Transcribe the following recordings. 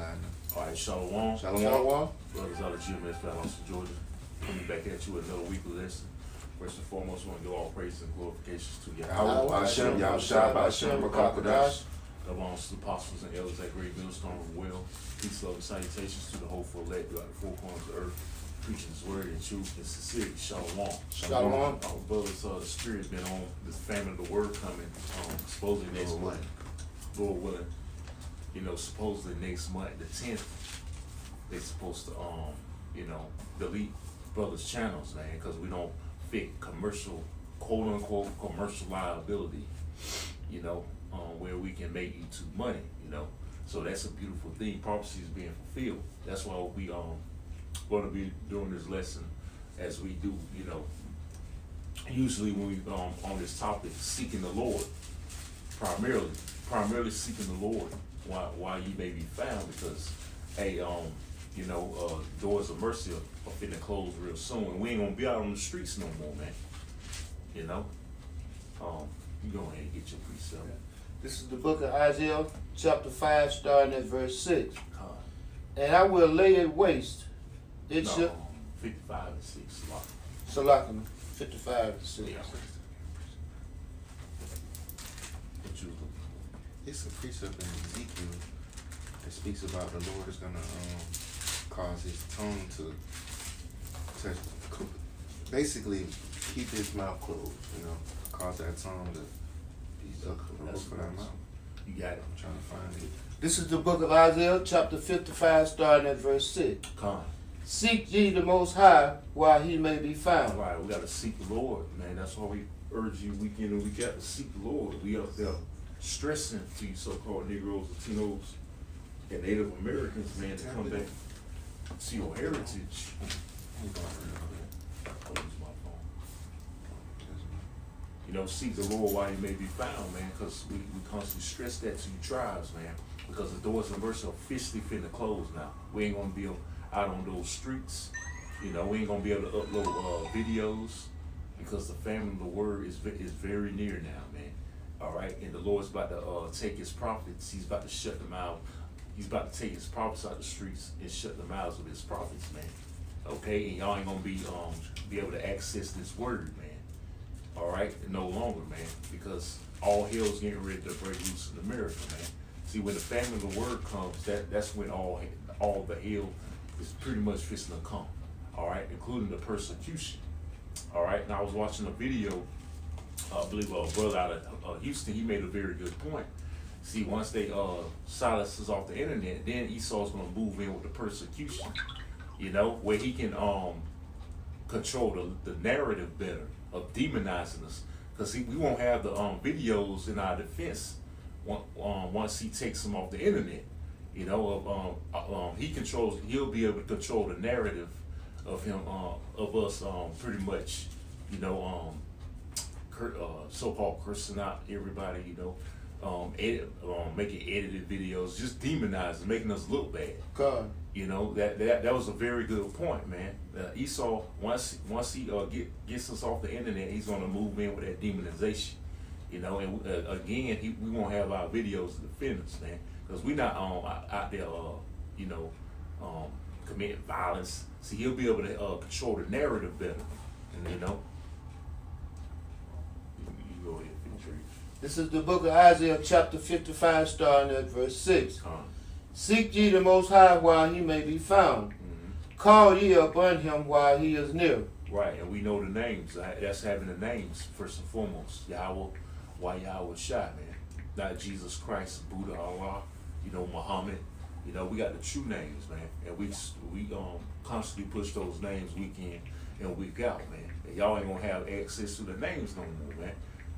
live now. All right, Shalom. Shalom. Brothers out of GMS Valence, Georgia. Coming back at you with another weekly lesson. First and foremost, we want to give all praise and glorifications to Yahweh. Hashem, Yahushua, Hashem, Rakakadash. Belongs to the apostles and elders at Great Millstone of Well. Peace, love, and salutations to the hopeful elect throughout the four corners of the earth. Preaching his word in truth and sincerity. Shalom. Shalom. Our brothers, the spirit's been on this famine of the word coming. Supposedly next month. Lord willing. You know, supposedly next month, the 10th, they're supposed to, delete brothers' channels, man, because we don't fit commercial, quote unquote, commercial liability, where we can make YouTube money, So that's a beautiful thing. Prophecy is being fulfilled. That's why we going to be doing this lesson as we do, usually when we on this topic, seeking the Lord, primarily seeking the Lord while you may be found, because doors of mercy are finna close real soon, and we ain't gonna be out on the streets no more, man. You go ahead and get your precept. This is the book of Isaiah, chapter 5, starting at verse 6. And I will lay it waste. It shall 55 and 6. Salakim, 55 and 6. Yeah. It's a precept in Ezekiel that speaks about the Lord is gonna cause his tongue to basically keep his mouth closed, cause that tongue to be stuck for the roof of that mouth. You got it. I'm trying to find it. This is the book of Isaiah, chapter 55, starting at verse 6. Seek ye the Most High while he may be found. Right, we got to seek the Lord, man. That's why we urge you week in and week out to seek the Lord. We up there stressing to you so-called Negroes, Latinos, and Native Americans, man, to come back to your heritage. Seek the Lord while he may be found, man, because we constantly stress that to you tribes, man, because the doors of mercy are officially finna close now. We ain't gonna be out on those streets, we ain't gonna be able to upload videos, because the famine of the word is very near now, man. All right, and the Lord's about to take his prophets. He's about to shut them out. He's about to take his prophets out the streets and shut the mouths of his prophets, man. Okay, and y'all ain't gonna be able to access this word, man. All right, no longer, man, because all hell's getting ready to break loose in America, man. See, when the famine of the word comes, that's when all the hell is pretty much fixing to come. All right, including the persecution. All right, and I was watching a video. I believe a brother out of Houston, he made a very good point. See, once they silence us off the internet, then Esau's gonna move in with the persecution, where he can control the narrative better of demonizing us, because we won't have the videos in our defense once he takes them off the internet. He'll be able to control the narrative of him, of us, pretty much, so-called cursing out everybody, making edited videos, just demonizing, making us look bad. God. That was a very good point, man. Esau, once he gets us off the internet, he's gonna move in with that demonization, and again, we won't have our videos to defend us, man, because we're not out there, committing violence. See, he'll be able to control the narrative better, You go ahead, finish. This is the book of Isaiah, chapter 55, starting at verse 6. Seek ye the Most High while he may be found. Call ye upon him while he is near. Right, and we know the names. That's having the names, first and foremost. Yahweh, why Yahweh Shai, man. Not Jesus Christ, Buddha, Allah, Muhammad. We got the true names, man. And we constantly push those names week in and week out, man. And y'all ain't gonna have access to the names no more, man.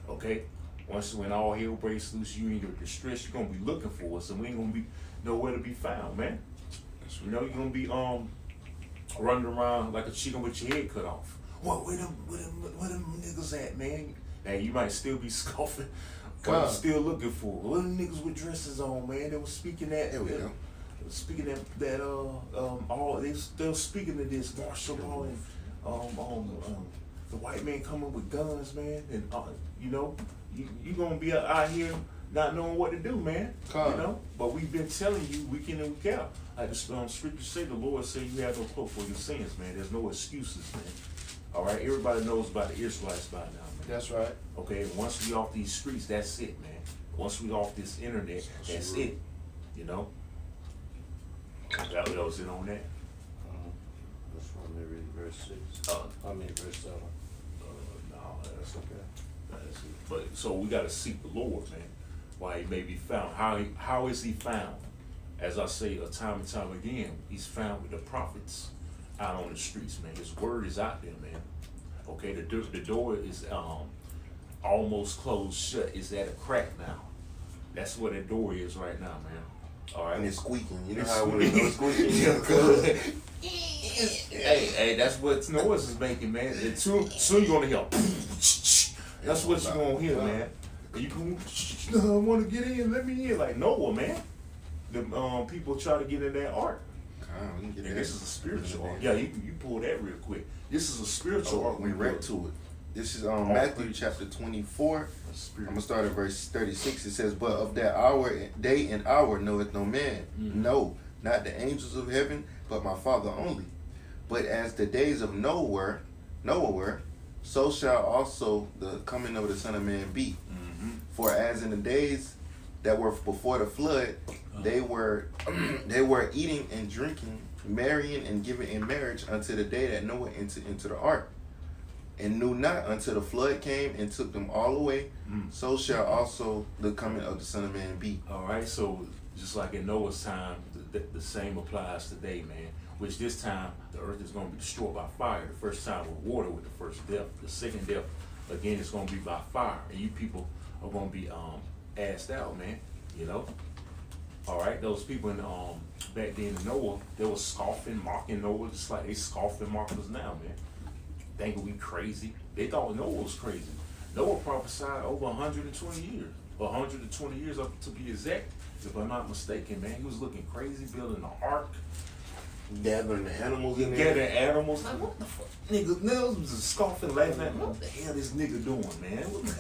Okay? When all hell breaks loose, you in your distress, you're gonna be looking for us, and we ain't gonna be nowhere to be found, man. You're gonna be running around like a chicken with your head cut off. Where them niggas at, man? Hey, you might still be scoffing, but still looking for where them niggas with dresses on, man. They were speaking that. There we go. Speaking that all they still speaking to this martial law and the white man coming with guns, man, and you gonna be out here not knowing what to do, man. Come. You know, but we've been telling you week in and week out. Like the scripture say, the Lord say you have no hope for your sins, man. There's no excuses, man. All right, everybody knows about the Israelites by now, man. That's right. Okay, once we off these streets, that's it, man. Once we off this internet, that's it. You know. That was it on that. That's from read verse 6. Verse 7. No, that's okay. That's it. But so we got to seek the Lord, man, while He may be found. How is He found? As I say time and time again, He's found with the prophets out on the streets, man. His word is out there, man. Okay, the door is almost closed shut. It's at a crack now. That's where that door is right now, man. All right. And it's squeaking. You know how when it's squeaking? Hey, that's what noise is making, man. And soon you're gonna hear. That's what you're gonna hear, man. And you can, I want to get in. Let me in. Like Noah, man. The people try to get in that ark. And this is a spiritual ark. Yeah, you pull that real quick. This is a spiritual ark. We right to it. This is Matthew chapter 24. I'm going to start at verse 36. It says, but of that day and hour knoweth no man. No, not the angels of heaven, but my Father only. But as the days of Noah were, so shall also the coming of the Son of Man be. For as in the days that were before the flood, they were eating and drinking, marrying and giving in marriage until the day that Noah entered into the ark, and knew not until the flood came and took them all away. So shall also the coming of the Son of Man be. All right, so just like in Noah's time, the same applies today, man. Which this time the earth is going to be destroyed by fire. The first time with water, with the first death. The second death, again, is going to be by fire, and you people are going to be asked out, man. You know. All right, those people in back then in Noah, they were scoffing, mocking Noah, just like they scoff and mock us now, man. Thinking we crazy. They thought Noah was crazy. Noah prophesied over 120 years, 120 years up to be exact, if I'm not mistaken, man. He was looking crazy, building the ark, gathering the animals in there. Gathering animals. Like, what the fuck? Niggas was scoffing, laughing at me. What the hell this nigga doing, man? What the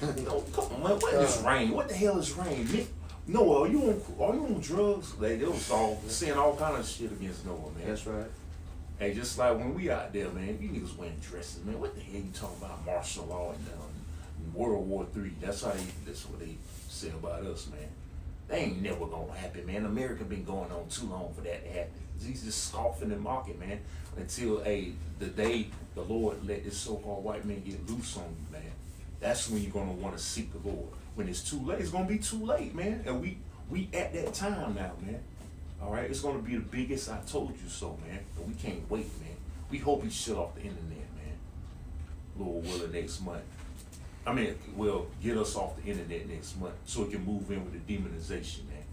hell? No, come on, man. What is rain? What the hell is rain? Noah, are you on drugs? Like, they was all saying all kind of shit against Noah, man. That's right. Hey, just like when we out there, man, you niggas wearing dresses, man. What the hell you talking about martial law and World War III? That's what they say about us, man. They ain't never gonna happen, man. America been going on too long for that to happen. He's just scoffing and mocking, man, until the day the Lord let this so-called white man get loose on you, man. That's when you're gonna want to seek the Lord. When it's too late, it's gonna be too late, man. And we at that time now, man. All right, it's gonna be the biggest I told you so, man. And we can't wait, man. We hope he shut off the internet, man. Lord willing, next month. I mean, well, get us off the internet next month so we can move in with the demonization, man.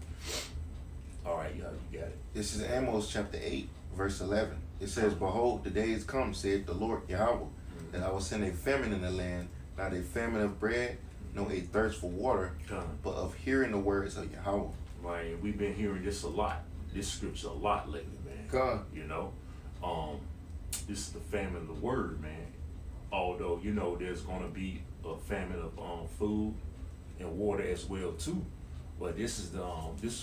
All right, y'all, you got it. This is Amos chapter 8, verse 11. It says, behold, the days come, saith the Lord Yahweh, that I will send a famine in the land, not a famine of bread, no a thirst for water, but of hearing the words of Yahweh. Right, we've been hearing this a lot, this scripture a lot lately, man. You know, this is the famine of the word, man. Although, you know, there's going to be a famine of food and water as well too, but this is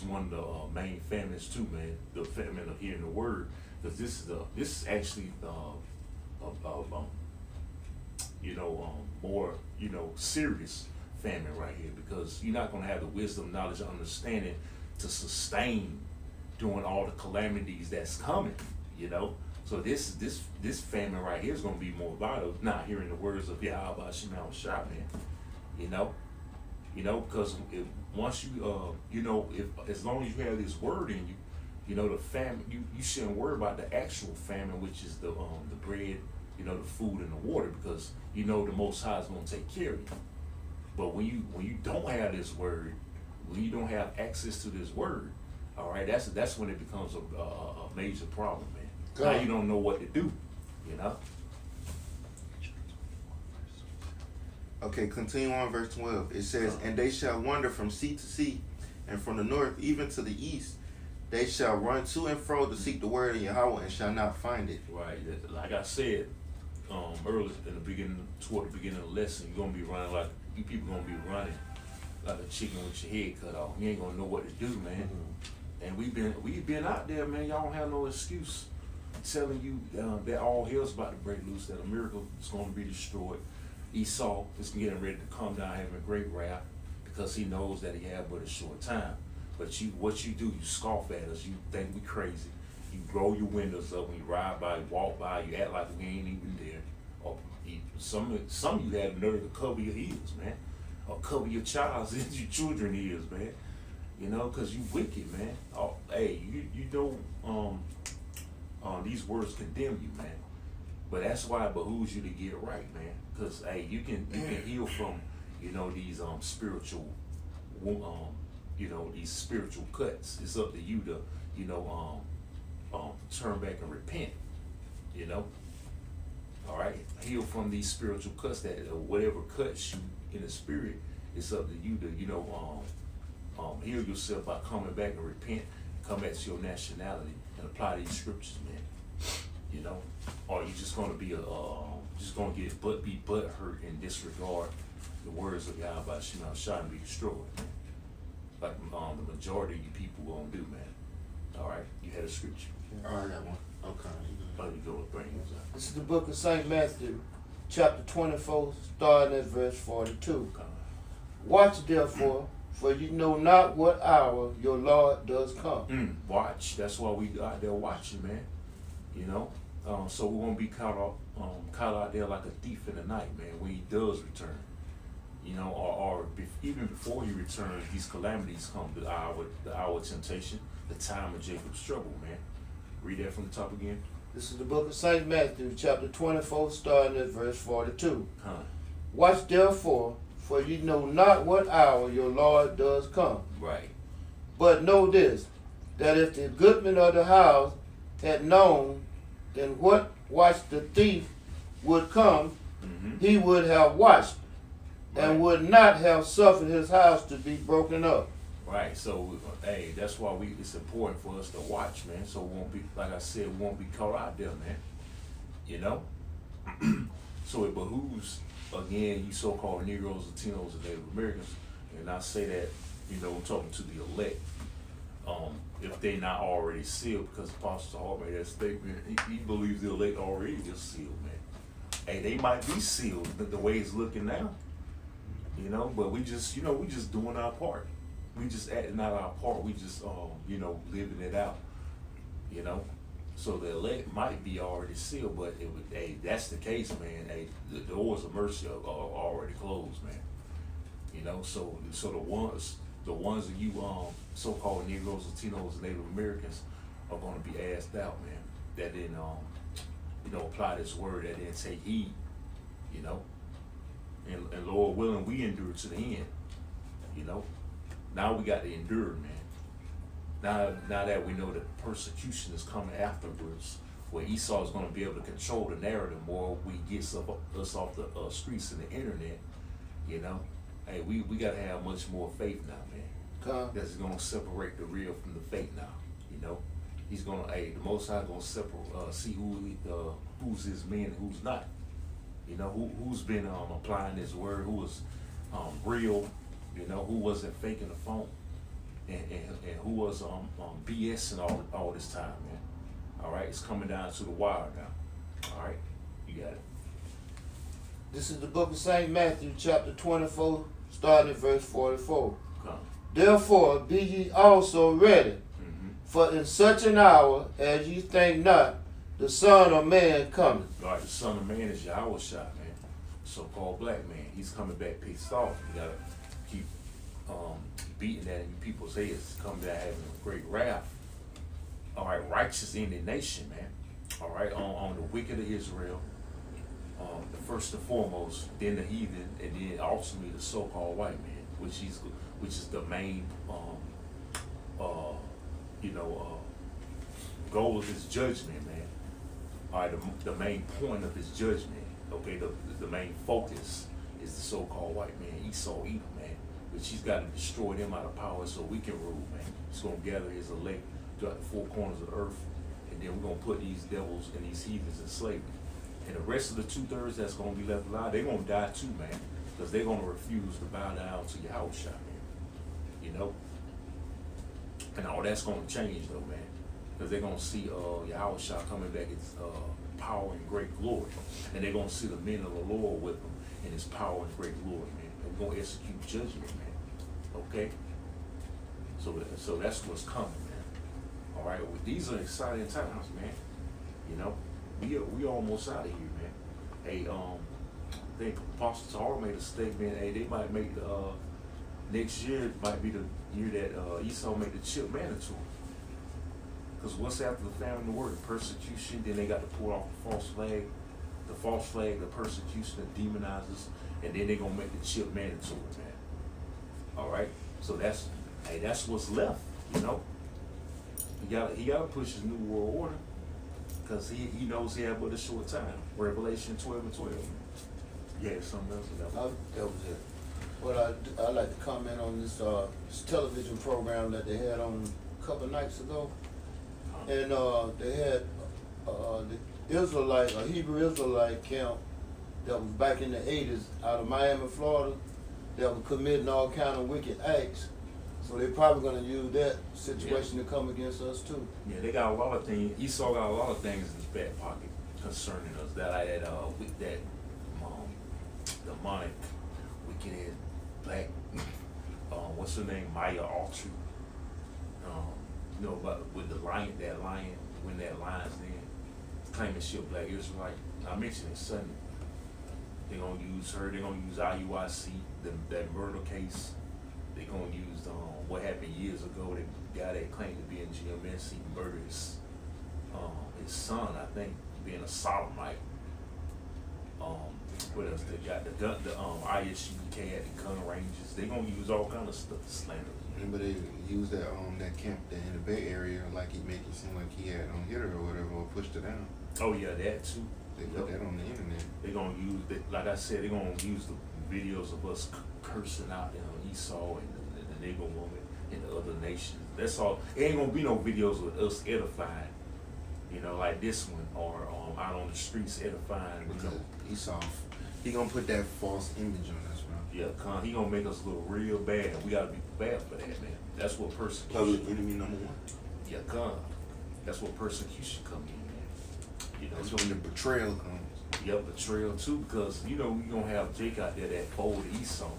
one of the main famines too, man. The famine of hearing the word, because this is actually more serious famine right here, because you're not going to have the wisdom, knowledge, and understanding to sustain during all the calamities that's coming, you know. So this famine right here is going to be more vital, not hearing the words of Yahweh Shemal Shah, man. You know, because once if as long as you have this word in you, you know, the famine, you shouldn't worry about the actual famine, which is the bread, you know, the food and the water, because you know the Most High is going to take care of you. But when you don't have this word, when you don't have access to this word, all right, that's when it becomes a major problem, man. Now you don't know what to do, you know. Okay, continue on verse 12. It says, and they shall wander from sea to sea, and from the north even to the east. They shall run to and fro to seek the word of Yahweh, and shall not find it. Right, like I said earlier toward the beginning of the lesson, you're gonna be running like you people gonna be running like a chicken with your head cut off. You ain't gonna know what to do, man. And we've been out there, man. Y'all don't have no excuse telling you that all hell's about to break loose, that America is going to be destroyed. Esau is getting ready to come down having a great wrath because he knows that he had but a short time. But what you do, you scoff at us. You think we crazy. You roll your windows up when you ride by, you walk by, you act like we ain't even there. Or some of you have nerve to cover your ears, man, or cover your child's and your children's ears, man. You know, because you wicked, man. Oh, hey, you don't. These words condemn you, man. But that's why it behooves you to get right, man. Because hey, you can heal from, you know, these spiritual, you know, these spiritual cuts. It's up to you to, you know, turn back and repent. You know. All right, heal from these spiritual cuts that whatever cuts you in the spirit. It's up to you to, you know, heal yourself by coming back and repent, come back to your nationality and apply these scriptures, man. You know, or you just gonna be just gonna be butt hurt and disregard the words of God by shall be destroyed, man. Like the majority of you people gonna do, man. All right, you had a scripture. Oh, I got one. Okay. Oh, you go with bring it up. This is the book of St. Matthew, chapter 24, starting at verse 42. Okay. Watch therefore, for you know not what hour your Lord does come. Watch. That's why we out there watching, man. You know, so we're gonna be caught out there like a thief in the night, man, when he does return. You know, or even before he returns, these calamities come. The hour of temptation, the time of Jacob's trouble, man. Read that from the top again. This is the book of St. Matthew, chapter 24, starting at verse 42. Huh. Watch therefore, for you know not what hour your Lord does come. Right. But know this, that if the goodman of the house had known in what watch the thief would come, he would have watched and would not have suffered his house to be broken up. Right. So, hey, that's why it's important for us to watch, man. So we won't be, like I said, we won't be caught out there, man. You know. So it behooves, again, you so-called Negroes, Latinos, and Native Americans, and I say that, you know, I'm talking to the elect. If they're not already sealed, because Apostle Hall made that statement, he believes the elect already is sealed, man. Hey, they might be sealed the way it's looking now, you know, but we just, you know, we just doing our part. We just acting out our part. We just, you know, living it out, you know. So the elect might be already sealed, but hey, that's the case, man. Hey, the doors of mercy are already closed, man. You know, so the ones of you so-called Negroes, Latinos, and Native Americans are going to be asked out, man. That didn't, you know, apply this word, that didn't take heed, you know. And Lord willing, we endure to the end, you know. Now we got to endure, man. Now that we know that persecution is coming afterwards, where Esau is going to be able to control the narrative more, we get us off the streets and the internet, you know. Hey, we got to have much more faith now, man. That's going to separate the real from the fake now, you know. He's going to, the Most High going to separate, see who's his man and who's not. You know, who's been applying his word, who was real, you know, who wasn't faking the phone, and who was BSing all this time, man. All right, it's coming down to the wire now. All right, you got it. This is the book of St. Matthew, chapter 24, starting at verse 44. Come. Therefore be ye also ready, for in such an hour as ye think not, the Son of Man cometh. Right, the Son of Man is Yahweh shot, man. So-called black man. He's coming back pissed off. You gotta keep beating that in people's heads. Come back having a great wrath. All right, righteous indignation, man. All right, on the wicked of Israel. The first and foremost, then the heathen, and then ultimately the so-called white man, which is the main, you know, goal of his judgment, man. All right, the main point of his judgment, okay, the main focus is the so-called white man, Esau, Edom, man, which he's got to destroy them out of power so we can rule, man. He's going to gather his elect throughout the four corners of the earth, and then we're going to put these devils and these heathens in slavery. And the rest of the 2/3 that's going to be left alive, they're going to die too, man. because they're gonna refuse to bow down to your house shop, man. You know, and all that's gonna change though, man, because they're gonna see your house shop coming back in power and great glory, and they're gonna see the men of the Lord with them in His power and great glory, man. And we're gonna execute judgment, man. Okay. So that's what's coming, man. All right. Well, these are exciting times, man. You know, we almost out of here, man. Hey, I think Apostle Tara made a statement. Hey, they might make the next year might be the year that Esau made the chip mandatory. Because what's after the famine, the word persecution? Then they got to pull off the false flag, the persecution that demonizes, and then they're gonna make the chip mandatory, man. All right. So that's what's left. You know, he gotta push his new world order. Because he knows he had but a short time. Revelation 12:12. Yeah, something else. That was it. But I like to comment on this television program that they had on a couple nights ago. And they had a Hebrew Israelite camp that was back in the 80s out of Miami, Florida, that was committing all kind of wicked acts. So they're probably going to use that situation to come against us too. Yeah, they got a lot of things. Esau got a lot of things in his back pocket concerning us. With that demonic, wicked ass black. What's her name? Maya Altru. You know, but with the lion, when that lion's in, claiming she a black Israelite. I mentioned it Sunday. They're gonna use her. They're gonna use IUIC, that murder case. They're gonna use what happened years ago. The guy that claimed to be in GMS, he murdered his son, I think, being a sodomite. What else they got? The ISUK at the gun ranges. They're gonna use all kind of stuff to slander. Remember they used that camp in the Bay Area, like he made it seem like he had hit her or whatever, or pushed her down. Oh yeah, that too. They put that on the internet. They're gonna use like I said, they're gonna use the videos of us cursing out Esau and the nigger woman and the other nations. That's all. It ain't gonna be no videos with us edifying, like this one, or out on the streets edifying. Because Esau, he gonna put that false image on us, man. Yeah, he gonna make us look real bad, and we gotta be prepared for that, man. That's what persecution. Public enemy number one. Yeah, that's what persecution come in, man. That's when the betrayal comes. Yeah, betrayal too, because we gonna have Jake out there that bold Esau.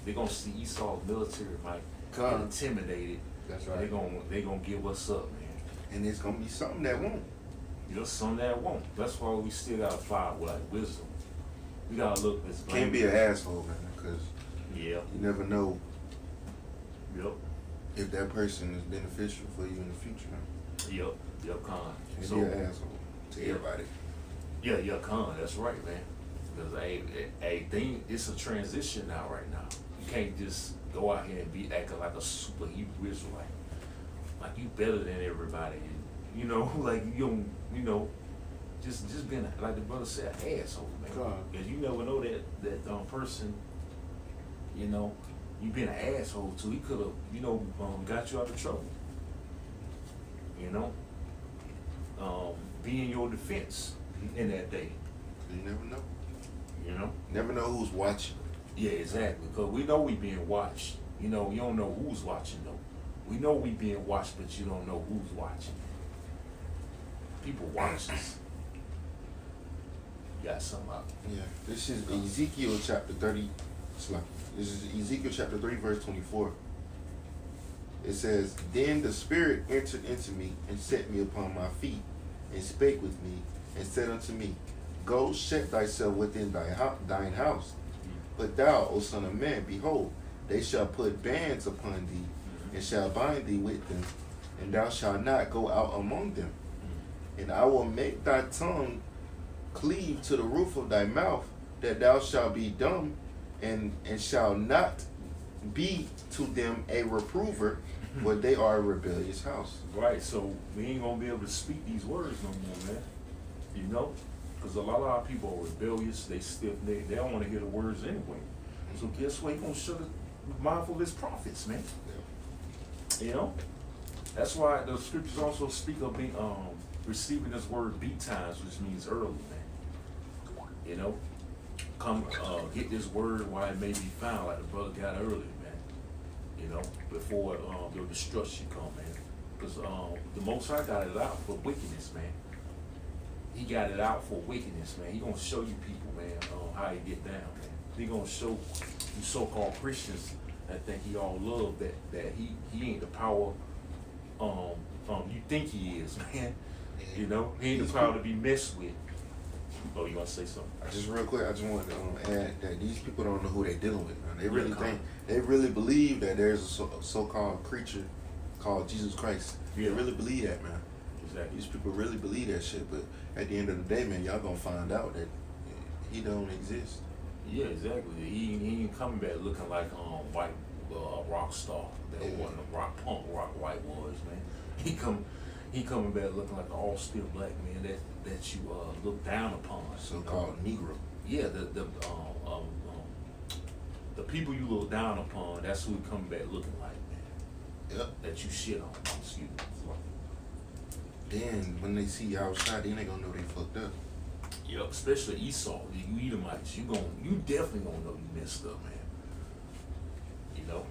They're gonna see Esau's military might get intimidated. That's right. They gonna give us up, man. And it's gonna be something that won't. Some that won't. That's why we still gotta apply with wisdom. We gotta look as can't be an asshole, man, because you never know. Yep. If that person is beneficial for you in the future. Yep, Con. Can't be an asshole to everybody. Yeah, Con. That's right, man. Because it's a transition now, right now. You can't just go out here and be acting like a super Hebrew Israelite, like you better than everybody, and like you don't, just being like the brother said, an asshole, man. Because you never know that person, you being an asshole too. He could have, got you out of trouble. Be in your defense in that day. You never know. Never know who's watching. Yeah, exactly. Because we know we being watched. You don't know who's watching though. We know we being watched, but you don't know who's watching. People watch us. You got something out. Yeah. This is Ezekiel chapter 30. This is Ezekiel chapter 3, verse 24. It says, "Then the Spirit entered into me and set me upon my feet, and spake with me, and said unto me, Go shut thyself within thine house. But thou, O son of man, behold, they shall put bands upon thee, and shall bind thee with them, and thou shalt not go out among them. And I will make thy tongue cleave to the roof of thy mouth, that thou shalt be dumb, and shall not be to them a reprover, for they are a rebellious house." Right, so we ain't gonna be able to speak these words no more, man. Because a lot of our people are rebellious, they stiff-necked, they don't want to hear the words anyway. So guess what? He gonna shut it, mindful of his prophets, man. That's why the scriptures also speak of being receiving this word beat times, which means early, man. come get this word while it may be found, like the brother got earlier, man. You know, before the destruction come, man. Because the Most High got it out for wickedness, man. He got it out for wickedness, man. He gonna show you people, man, how he get down, man. He gonna show you so-called Christians that think he all love that he ain't the power you think he is, man. You know, he ain't the power to be messed with. Oh, you want to say something? Just real quick, I just wanted to add that these people don't know who they're dealing with, man. They really they really believe that there's a so-called creature called Jesus Christ. Yeah. They really believe that, man. Exactly. These people really believe that shit, but at the end of the day, man, y'all gonna find out that he don't exist. Yeah, exactly. He ain't coming back looking like white rock star that wasn't a rock white was, man. He coming back looking like an all still black man that you look down upon. So-called Negro. Yeah, the people you look down upon, that's who he coming back looking like, man. Yep. That you shit on. Excuse me. Then when they see you outside, then they gonna know they fucked up. Yep, especially Esau, you Edomites, you definitely gonna know you messed up, man. You know?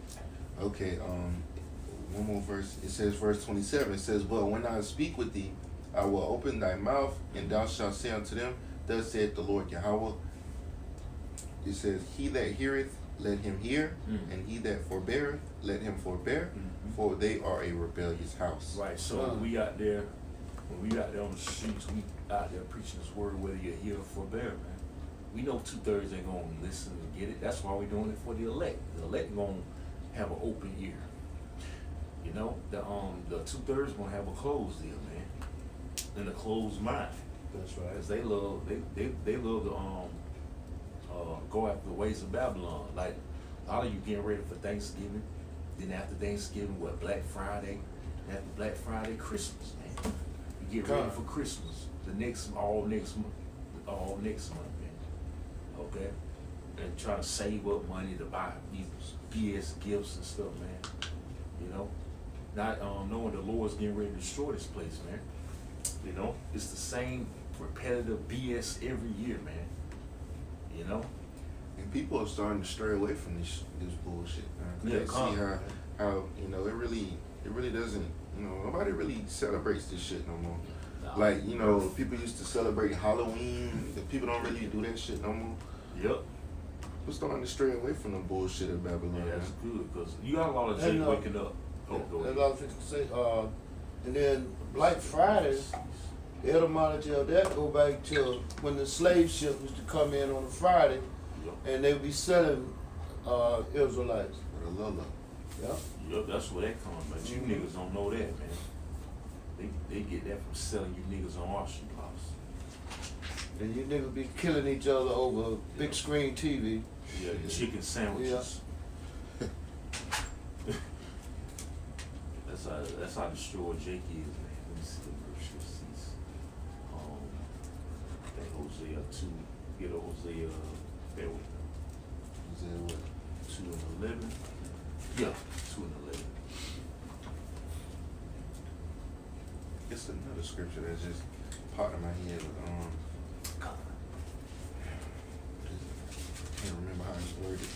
Okay, one more verse. It says, verse 27, it says, but when I speak with thee, I will open thy mouth, and thou shalt say unto them, thus saith the Lord Yahweh. It says, he that heareth, let him hear, and he that forbeareth, let him forbear, for they are a rebellious house. Right, so when we out there on the streets, we out there preaching this word, whether you're here or forbear, man. We know 2/3 ain't gonna listen and get it. That's why we're doing it for the elect. The elect gonna have an open ear. You know, the 2/3 gonna have a closed ear, man, and a closed mind. That's right. Cause they love to go after the ways of Babylon. Like a lot of you getting ready for Thanksgiving. Then after Thanksgiving, what, Black Friday? And after Black Friday, Christmas, man. You get ready for Christmas. All next month, man. Okay? And try to save up money to buy these BS gifts and stuff, man. You know? Not knowing the Lord's getting ready to destroy this place, man. You know? It's the same repetitive BS every year, man. You know? And people are starting to stray away from this bullshit, man. Yeah, they see how you know it really doesn't, you know, nobody really celebrates this shit no more. Nah, like, you know, people used to celebrate Halloween. The people don't really do that shit no more. Yep. People starting to stray away from the bullshit of Babylon. Yeah, that's good, because you got a lot of Jake waking up. That's what I was going to say. And then Black Friday, the etymology of that go back to when the slave ship used to come in on a Friday, and they would be selling Israelites. With a lula. Yeah. Yep, that's where that comes, but you niggas don't know that, man. They get that from selling you niggas on auction blocks. And you niggas be killing each other over big screen TV. Yeah, the chicken sandwiches. Yeah. That's how destroyed Jake is, man. Let me see the verse. Sees. I think Hosea 2. Get a Hosea. Bear with me. Hosea what? 2 and 11. Yeah, 2 and 11. It's another scripture that just popped in my head. I can't remember how it's worded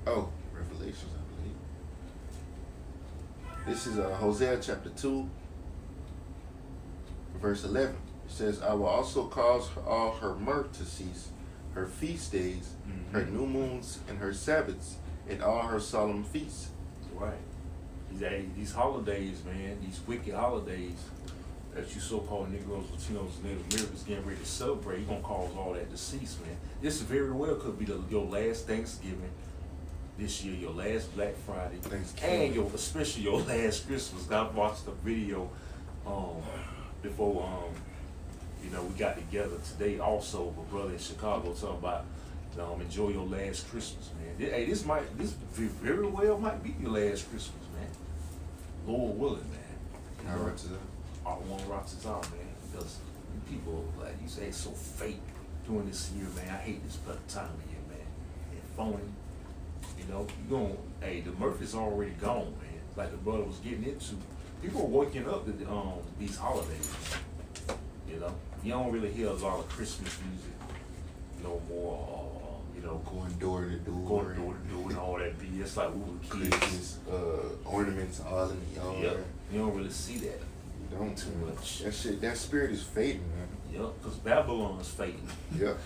though. Oh, Revelations, I believe. This is Hosea chapter 2, verse 11. It says, I will also cause all her mirth to cease, her feast days, her new moons, and her Sabbaths, and all her solemn feasts. Right. These holidays, man, these wicked holidays that you so-called Negroes, Latinos, Native Americans getting ready to celebrate, you're going to cause all that to cease, man. This very well could be your last Thanksgiving this year, your last Black Friday, and especially your last Christmas. I watched a video before you know, we got together today also with a brother in Chicago talking about enjoy your last Christmas, man. Hey, this very well might be your last Christmas, man. Lord willing, man. All right, I want to rock this out, man, because people, like you say, it's so fake during this year, man. I hate this time of year, man. And phony. You know, the mirth is already gone, man. Like the brother was getting into. People are waking up to these holidays. You know, You don't really hear a lot of Christmas music no more. You know, Going door to door. Going door to door and all that BS like we were kids. Christmas ornaments all in the yard. Yep. You don't really see that. You don't too much. That spirit is fading, man. Yep, because Babylon is fading. Yep.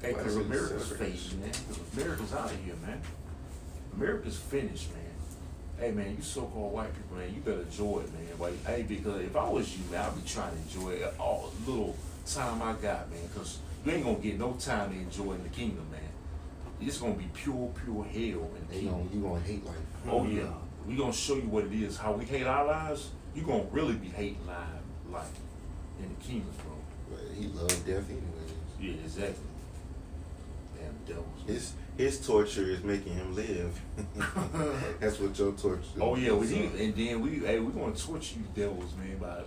Hey, because America's fading, man. Because America's out of here, man. America's finished, man. Hey, man, you so-called white people, man, you better enjoy it, man. Like, hey, because if I was you, man, I'd be trying to enjoy it all the little time I got, man, because you ain't going to get no time to enjoy in the kingdom, man. It's going to be pure hell in the kingdom. You going to hate life. Oh, yeah. We going to show you what it is. How we hate our lives, you going to really be hating life in the kingdom, bro. But he loved death anyway. Yeah, exactly. Damn devils. His torture is making him live. That's what your torture is. Oh yeah, and then we're gonna torture you devils, man, by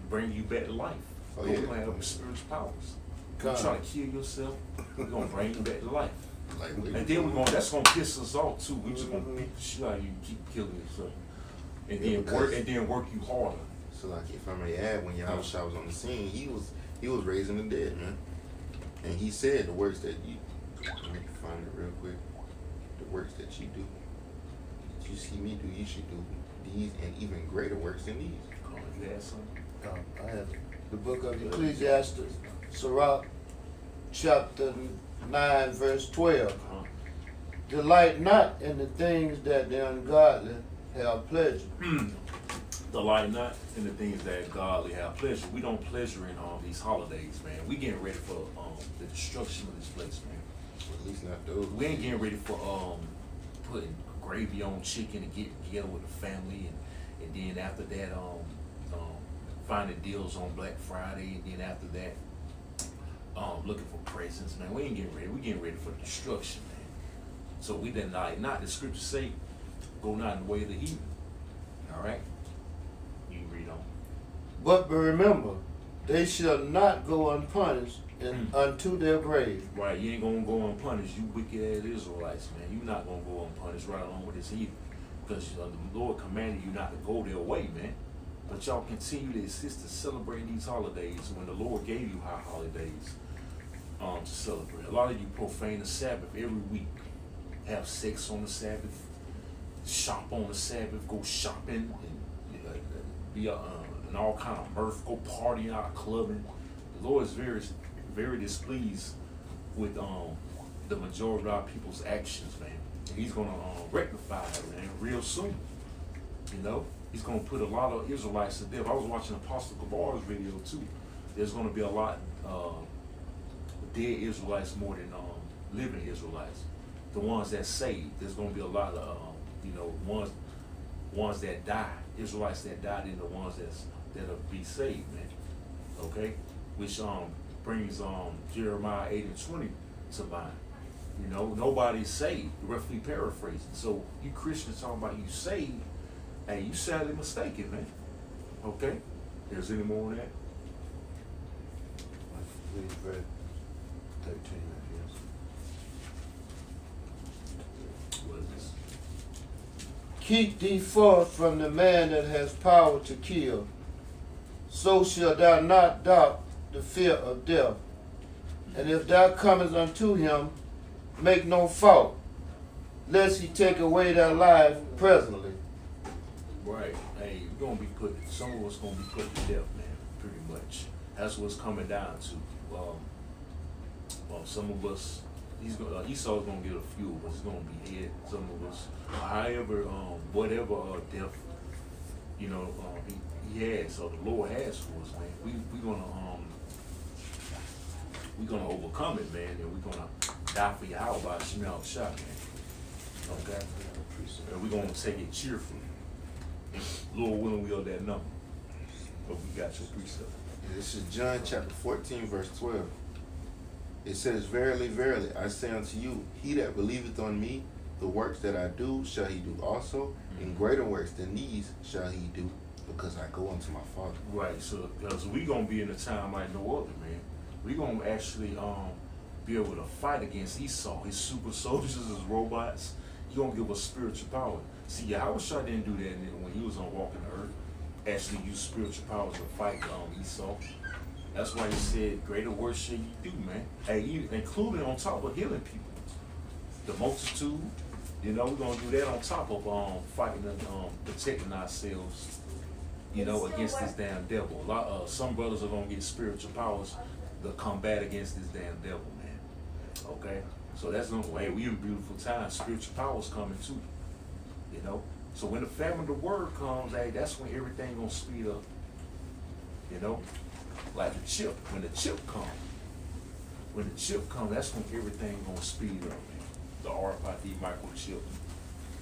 bringing you back to life. Oh, we're yeah. gonna have spiritual powers. You try to kill yourself, we're gonna bring you back to life. And then that's gonna piss us off too. We just gonna beat the shit out of you, keep killing yourself. And then work you harder. So like if I may add, when Yahushua was on the scene, he was raising the dead, man. And he said the works that you, let me find it real quick. The works that you do, that you see me do, you should do these and even greater works than these. You had something? I have the book of Ecclesiastes, Sirach, chapter 9, verse 12. Delight not in the things that the ungodly have pleasure. Delight not in the things that godly have pleasure. We don't pleasure in all these holidays, man. We getting ready for the destruction of this place, man. At least not those. We ain't getting ready for putting gravy on chicken and getting together with the family, and then after that finding deals on Black Friday, and then after that looking for presents, man. We ain't getting ready. We getting ready for destruction, man. So we deny not. The scriptures say, "Go not in the way of the heathen." All right. You can read on. But remember, they shall not go unpunished unto their grave. Right, you ain't gonna go unpunished, you wicked ass Israelites, man. You not gonna go unpunished right along with this heathen. Because the Lord commanded you not to go their way, man. But y'all continue to insist to celebrate these holidays when the Lord gave you high holidays to celebrate. A lot of you profane the Sabbath every week. Have sex on the Sabbath, shop on the Sabbath, go shopping, and be in all kind of mirth, go partying out, clubbing. The Lord is very, very displeased with the majority of our people's actions, man. And he's gonna rectify it, man, real soon. You know, he's gonna put a lot of Israelites to death. I was watching Apostle Gabar's video too. There's gonna be a lot dead Israelites more than living Israelites. The ones that saved, there's gonna be a lot of ones that die, Israelites that died, and the ones that'll be saved, man. Okay, which brings Jeremiah 8:20 to mind. You know, nobody's saved, roughly paraphrasing. So you Christians talking about you saved, hey, you sadly mistaken, man. Okay, there's any more on that? I believe verse 13, I guess. What is this? Keep thee forth from the man that has power to kill, so shalt thou not doubt the fear of death. And if thou comest unto him, make no fault, lest he take away thy life presently. Right. Hey, we're gonna be some of us gonna be put to death, man. Pretty much. That's what's coming down to. Some of us, Esau's gonna get a few of us. He's gonna be hit. Some of us, however, whatever death, you know, he has, or the Lord has for us, man. We're gonna overcome it, man, and we're gonna die for Yahweh by Shemel Shah, man. Okay? And we're gonna take it cheerfully. And Lord willing, we'll that number. But we got your precept. This is John chapter 14, verse 12. It says, Verily, verily, I say unto you, he that believeth on me, the works that I do shall he do also, and greater works than these shall he do, because I go unto my Father. Right, so because we gonna be in a time like no other, man. We gonna actually be able to fight against Esau, his super soldiers, his robots. He gonna give us spiritual power. See, Yahushua didn't do that when he was on walking the earth. Actually use spiritual powers to fight Esau. That's why he said, greater work shall you do, man. Hey, including on top of healing people. The multitude, you know, we're gonna do that on top of fighting and protecting ourselves, you know, against this damn devil. Some brothers are gonna get spiritual powers to combat against this damn devil, man. Okay? So that's no way. We in beautiful times. Spiritual powers coming too. You know? So when the famine of the word comes, hey, that's when everything gonna speed up. You know? Like the chip. When the chip comes. When the chip comes, that's when everything gonna speed up, man. The RFID microchip,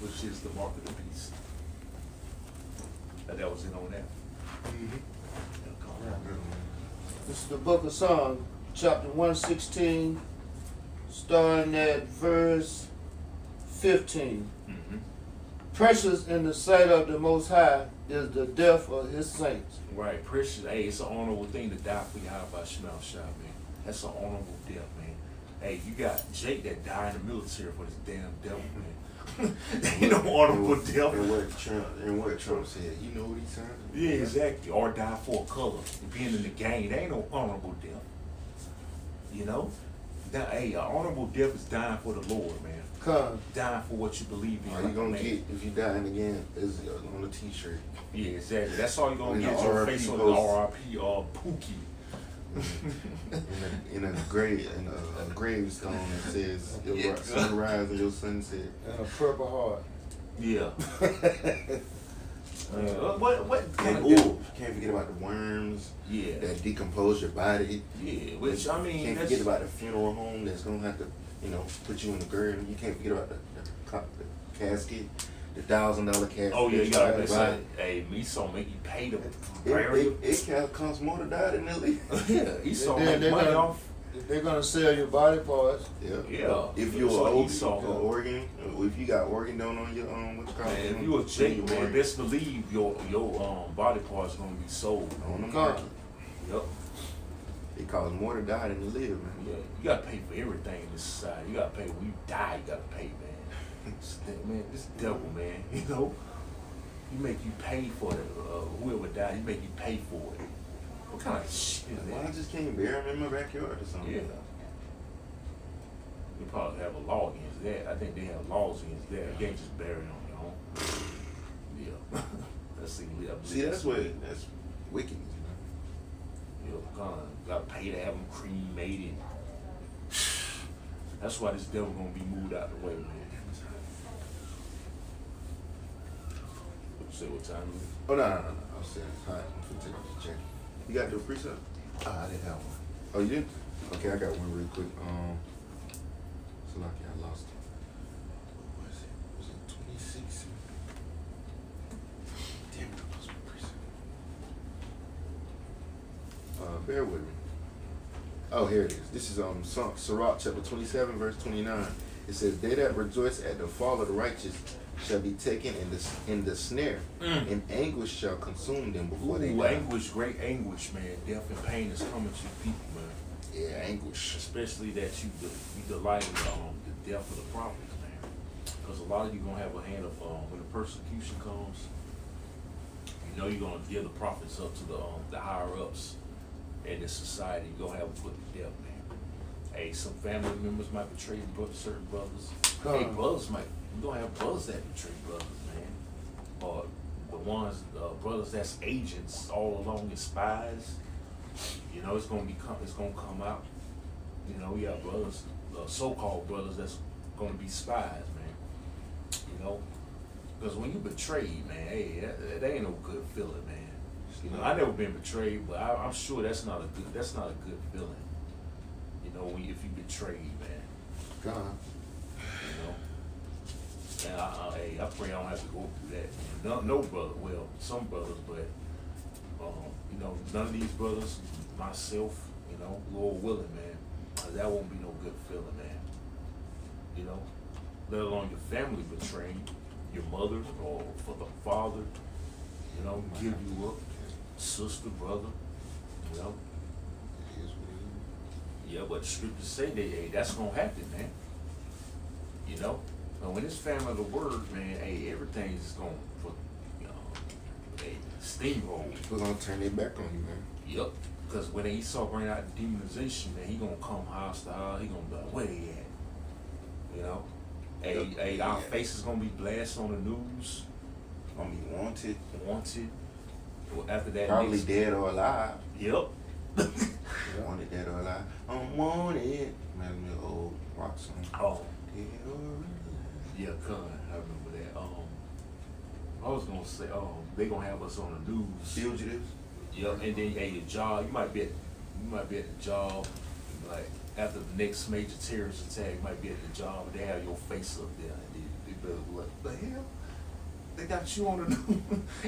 which is the mark of the beast. That was it on that. This is the book of Psalms, chapter 116, starting at verse 15. Precious in the sight of the Most High is the death of his saints. Right, precious. Hey, it's an honorable thing to die for Yahweh Shemel Shah, man. That's an honorable death, man. Hey, you got Jake that died in the military for this damn devil, man. Ain't no honorable death. And what Trump said, you know what he said? Yeah, exactly. Or die for a color. Being in the gang, there ain't no honorable death. You know? Hey, an honorable death is dying for the Lord, man. Dying for what you believe in. All you gonna get if you dying again is on a t-shirt. Yeah, exactly. That's all you're gonna get. Your face on the RIP or Pookie. in a gravestone that says your sunrise and your sunset. And a purple heart. Yeah. What can't forget about the worms. Yeah. That decompose your body. Yeah. Which I mean, can't forget about the funeral home that's gonna have to, you know, put you in the grave. You can't forget about the casket. The $1,000 casket. Oh yeah, you gotta pay that. Hey, Esau make you pay the burial. It costs more to die than to live. Yeah, Esau make money off. They're gonna sell your body parts. Yeah. Yeah. If you're an organ, if you got organ donor on your what you call it? If you a Jake, man, best believe your body parts gonna be sold on the market. Yep. It costs more to die than to live, man. Yeah, you gotta pay for everything in this society. You gotta pay when you die. You gotta pay, man. Man, this devil, man. You know, he make you pay for it. Whoever died, he make you pay for it. What kind of shit is that? I just can't bury him in my backyard or something. Yeah. They probably have a law against that. I think they have laws against that. You can't just bury it on your own. Yeah. That's illegal. See, that's wicked. You know, gotta pay to have them cremated. That's why this devil gonna be moved out the way, man. Say what time it is? Oh, no. I was saying, hi, I'm finna take off the jacket. You got your precept? I didn't have one. Oh, you did? Okay, I got one real quick. So lucky I lost it. What was it? Was it 26? Damn it, I lost my precept. Bear with me. Oh, here it is. This is Sirach chapter 27, verse 29. It says, "They that rejoice at the fall of the righteous shall be taken in the snare, and anguish shall consume them before they die." Anguish, great anguish, man. Death and pain is coming to people, man. Yeah, anguish. Especially that you delight in the death of the prophets, man. Because a lot of you gonna have a hand of when the persecution comes. You know you're gonna give the prophets up to the higher ups in this society. You're gonna have them put to death, man. Hey, some family members might betray certain brothers. Hey, brothers might. We're gonna have brothers that betray brothers, man. Or the ones, brothers that's agents all along as spies. You know, it's gonna come out. You know, we got brothers, so-called brothers that's gonna be spies, man. You know, because when you betray, man, hey, that ain't no good feeling, man. You know, I never been betrayed, but I'm sure that's not a good feeling. You know, if you betray, man. God. You know. And I pray I don't have to go through that. No brother, well, some brothers, but you know, none of these brothers, myself, you know, Lord willing, man, that won't be no good feeling, man. You know, let alone your family betraying your mother or for the father, you know, give you up, sister, brother, you know. Yeah, but the scriptures say that, hey, that's gonna happen, man. You know. But when it's family of the word, man, hey, everything's just going to, steamroll. People gonna turn their back on you, man. Yep. Because when Esau bring out the demonization, man, he gonna come house to house. He gonna be like, where they at? You know? Hey, our faces gonna be blasted on the news. Gonna be wanted. Wanted. Well, after that, Probably dead or alive. Yep. Wanted, dead or alive. I'm wanted. Reminds me of old rock song. Oh. Dead or alive. Yeah, I remember that. I was gonna say, they gonna have us on the news. Fugitives. Yep, and then your job, you might be at the job, like after the next major terrorist attack, you might be at the job, they have your face up there, and they be like, what the hell? They got you on the news,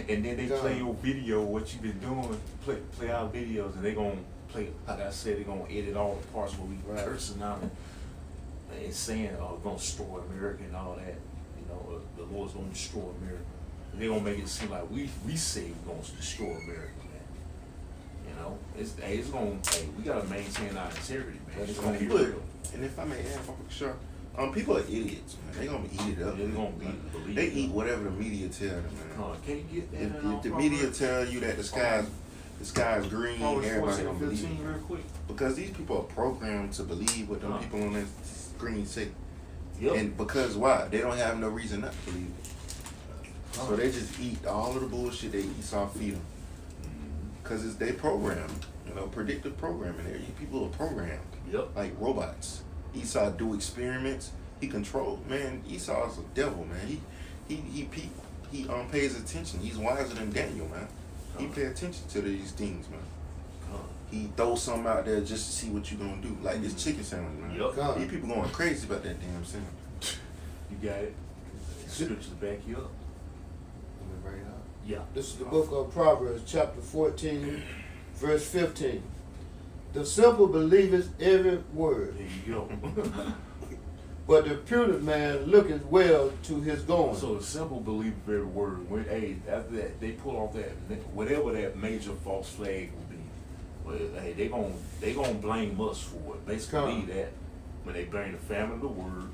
and then they play your video, what you been doing, play our videos, and they gonna play, like I said, they gonna edit all the parts where we cursing out and saying, gonna destroy America and all that, you know, the Lord's gonna destroy America. And they gonna make it seem like we say we're gonna destroy America, man. You know, it's gonna, we gotta maintain our integrity, man. It's gonna be real. And if I may add, sure. People are idiots, man. They gonna eat it up. They're gonna believe they eat whatever the media tell them, man. Can you get that? If the media tell you that the sky's green, everybody gonna believe it. Real quick. Because these people are programmed to believe what them people on that screen say. Yep. And because why? They don't have no reason not to believe it. So they just eat all of the bullshit they Esau feed them. Because they programmed, you know, predictive programming. People are programmed. Yep. Like robots. Esau do experiments. He control. Man, Esau's a devil, man. He pays attention. He's wiser than Daniel, man. He pay attention to these things, man. He throws something out there just to see what you gonna do. Like this chicken sandwich, man. Yep. These people going crazy about that damn sandwich. You got it. Scriptures back you up. Right up. Yeah. This is the book of Proverbs, chapter 14, verse 15. The simple believeth every word, There you go. but the prudent man looketh well to his going. So the simple believe every word. When, after that, they pull off that whatever that major false flag will be. Well, they gonna blame us for it. Basically, that when they bring the famine of the word,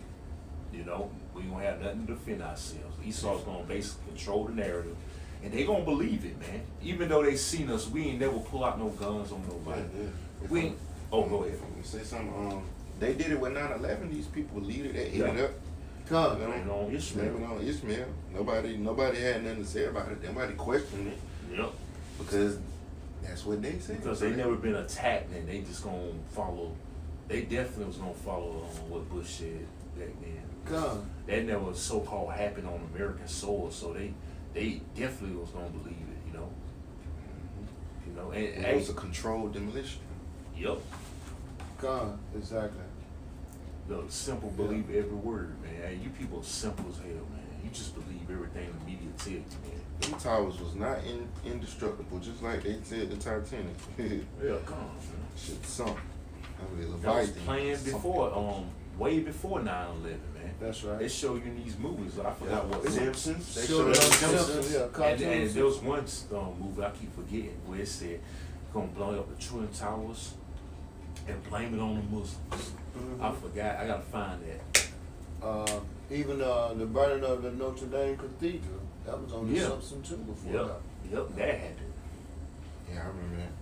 you know, we gonna have nothing to defend ourselves. Esau's gonna basically control the narrative, and they gonna believe it, man. Even though they seen us, we ain't never pull out no guns on nobody. We ain't. Oh, go ahead. Let me say something. They did it with 9/11. These people believed it. They ate it up. Blame it on Ishmael. Blame it on Ishmael. Nobody had nothing to say about it. Nobody questioned it. Yep. Because that's what they said. Because they never been attacked, and they just gonna follow. They definitely was gonna follow what Bush said back then. That never so-called happened on American soil, so they definitely was gonna believe it, you know. You know, and it was a controlled demolition. Yep. Exactly. The simple believe every word, man. Hey, you people are simple as hell, man. You just believe everything the media tell you, man. These towers was not indestructible, just like they said the Titanic. Yeah, come on, man. Shit sunk. That was planned before, way before 9/11, man. That's right. They show you in these movies. I forgot what. Simpsons. They showed Simpsons. Yeah, and there was one movie I keep forgetting where it said gonna blow up the Twin Towers and blame it on the Muslims. I forgot. I gotta find that. Even the burning of the Notre Dame Cathedral, that was on the Simpsons too before that. Yep, that happened. Yeah, I remember that.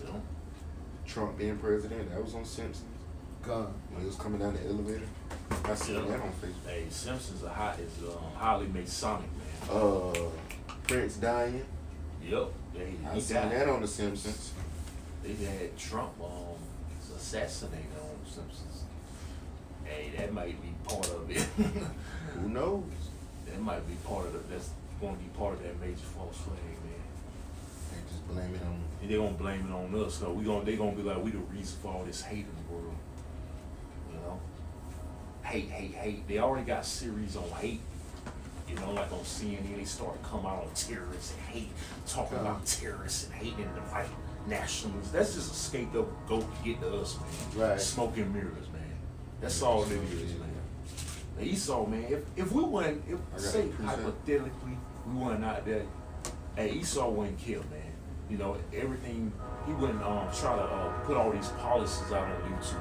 You know, Trump being president, that was on Simpsons. When he was coming down the elevator, I seen that on Facebook. Hey, Simpsons is highly Masonic, man. Prince dying. Yep. I seen that on the Simpsons. They had Trump assassinated on the Simpsons. Hey, that might be part of it. Who knows? That might be part of it. That's going to be part of that major false flag, man. They just blame it on. And they're gonna blame it on us. So they're gonna be like, we the reason for all this hate in the world. You know, hate. They already got series on hate. You know, like on CNN, they start coming out on terrorists and hate, talking about terrorists and hating the white nationalists. That's just a scapegoat to get to us, man. Right. Smoke and mirrors, man. That's all it is, man. Now, Esau, man, if we weren't, say hypothetically, we weren't out there, hey, Esau wouldn't kill, man. You know, everything, he wouldn't try to put all these policies out on YouTube.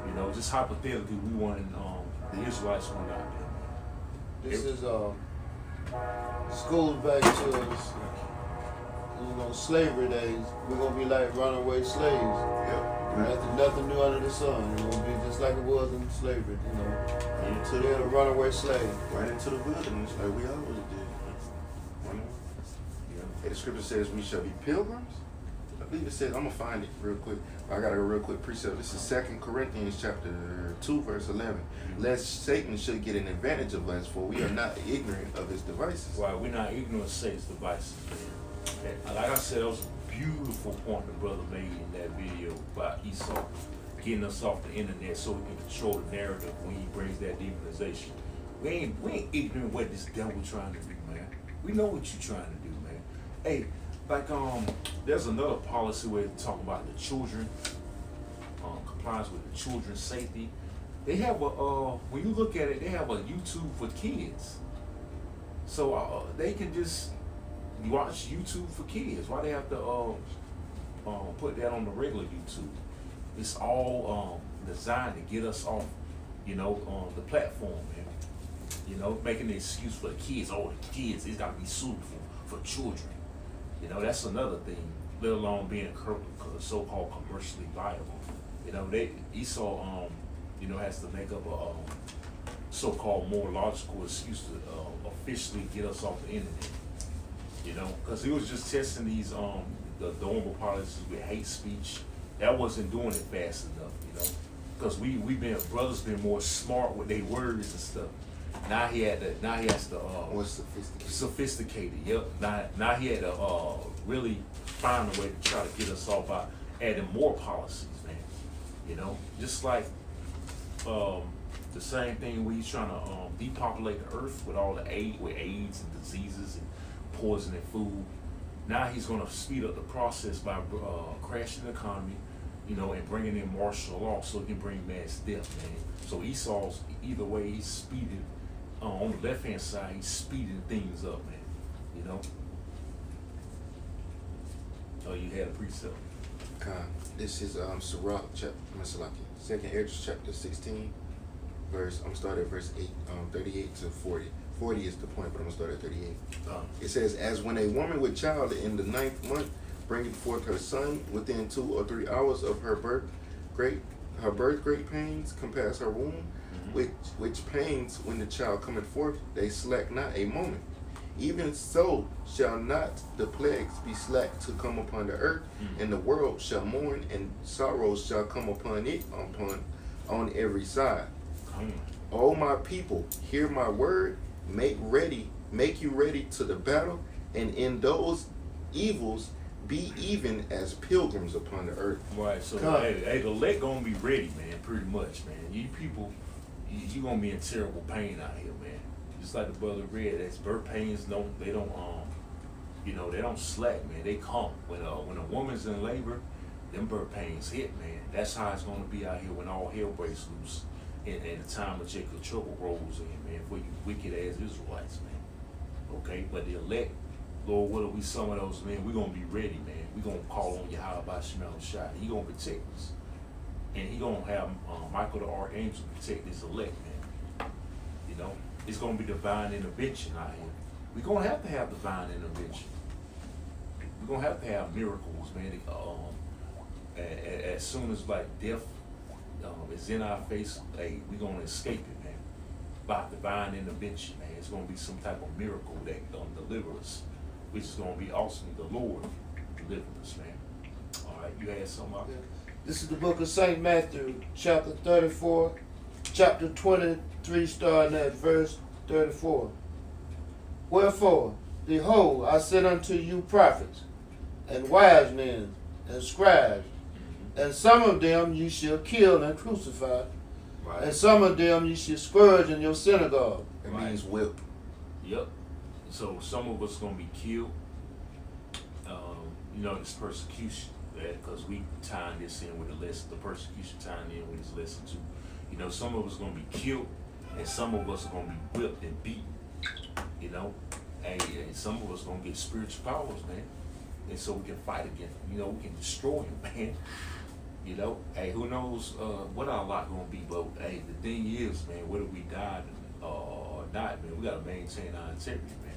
You know, just hypothetically, we weren't, the Israelites weren't out there, man. This is, goes back to slavery days, we're gonna be like runaway slaves. Yep. Nothing new under the sun. It's gonna be just like it was in slavery. Into They're a runaway slave. right into the wilderness, like we always did. Hey, the scripture says we shall be pilgrims. I believe it says, I'm gonna find it real quick. I got a real quick precept. This is 2 Corinthians chapter 2, verse 11. Lest Satan should get an advantage of us, for we are not ignorant of his devices. Right, we're not ignorant of Satan's devices, man. And like I said, that was a beautiful point the brother made in that video about Esau getting us off the internet so we can control the narrative when he brings that demonization. We ain't ignorant what this devil trying to do, man. We know what you're trying to do, man. Hey, like there's another policy where they talk about the children, compliance with the children's safety. They have a when you look at it, they have a YouTube for kids, so they can just watch YouTube for kids. Why they have to put that on the regular YouTube? It's all designed to get us off, on the platform, man. Making the excuse for the kids. Oh, the kids, it's got to be suitable for children. That's another thing, let alone being so-called commercially viable. Esau, has to make up a so-called more logical excuse to officially get us off the internet. Because he was just testing these the normal policies with hate speech. That wasn't doing it fast enough, because brothers been more smart with their words and stuff. Now he has to More sophisticated. Yep. Now he had to really find a way to try to get us off by adding more policies, man. Just like the same thing where he's trying to depopulate the earth with all the AIDS and diseases and poisoning food. Now he's going to speed up the process by crashing the economy, and bringing in martial law so he can bring mass death, man. So Esau's either way, he's speeding. On the left hand side, he's speeding things up, man. Oh, you had a precept. This is Sirach chapter, 2nd Esdras chapter 16, verse. I'm gonna start at verse 8, 38 to 40. 40 is the point, but I'm gonna start at 38. It says, as when a woman with child in the 9th month bringeth forth her son, within 2 or 3 hours of her birth, great pains compass her womb. Which pains when the child cometh forth, they slack not a moment. Even so shall not the plagues be slack to come upon the earth, and the world shall mourn, and sorrows shall come upon it on every side. O my people, hear my word, make you ready to the battle, and in those evils be even as pilgrims upon the earth. Right, so hey, the elect gonna be ready, man, pretty much, man. You people, you gonna be in terrible pain out here, man. Just like the brother read, that's birth pains they don't slack, man. They come. When a woman's in labor, them birth pains hit, man. That's how it's gonna be out here when all hell breaks loose and the time of Jacob trouble rolls in, man, for you wicked ass Israelites, man. Okay, but the elect, Lord, what are we some of those, man? We're gonna be ready, man. We're gonna call on Yahweh Shemel Shai. He gonna protect us. And he gonna have Michael the Archangel protect his elect, man. It's gonna be divine intervention out here. We're gonna have to have divine intervention. We're gonna have to have miracles, man. As soon as like death is in our face, hey, we're gonna escape it, man. By divine intervention, man. It's gonna be some type of miracle that gonna deliver us, which is gonna be awesome. The Lord delivering us, man. All right, you had something out there? This is the book of St. Matthew, chapter 34, chapter 23, starting at verse 34. Wherefore, behold, I send unto you prophets, and wise men, and scribes, and some of them you shall kill and crucify, Right. and some of them you shall scourge in your synagogue. That means whip. Yep. So some of us gonna be killed. This persecution, because we tying this in with the lesson, the persecution tying in with this lesson too. Some of us gonna be killed, and some of us are gonna be whipped and beaten. And some of us gonna get spiritual powers, man. And so we can fight against them. We can destroy them, man. Hey, who knows what our lot gonna be, but hey, the thing is, man, whether we died or not, man, we gotta maintain our integrity, man.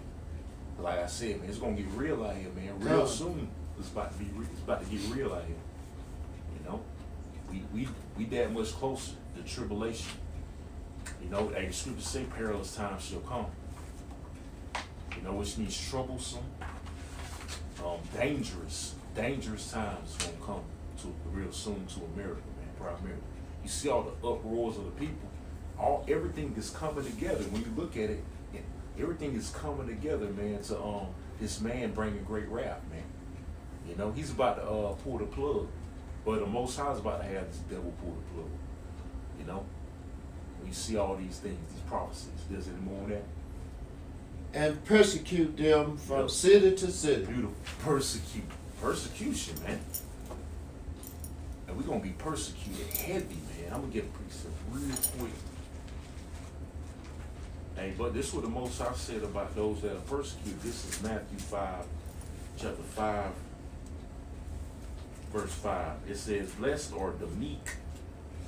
Like I said, man, it's gonna get real out here, man. Real soon. It's about to get real out here. You know, we that much closer to tribulation. You know, the scriptures say perilous times shall come. You know, which means troublesome, dangerous times gonna come to real soon to America, man. Primarily, you see all the uproars of the people. Everything is coming together. When you look at it, everything is coming together, man. To this man bringing great wrath, man. You know, he's about to pull the plug, but the Most High is about to have this devil pull the plug. You know, when you see all these things, these prophecies, there's any more on that? And persecute them from city to city. Beautiful. Persecution, man. And we're gonna be persecuted heavy, man. I'm gonna get a precept real quick. Hey, but this is what the Most High said about those that are persecuted. This is Matthew 5, chapter 5, verse 5. It says, blessed are the meek,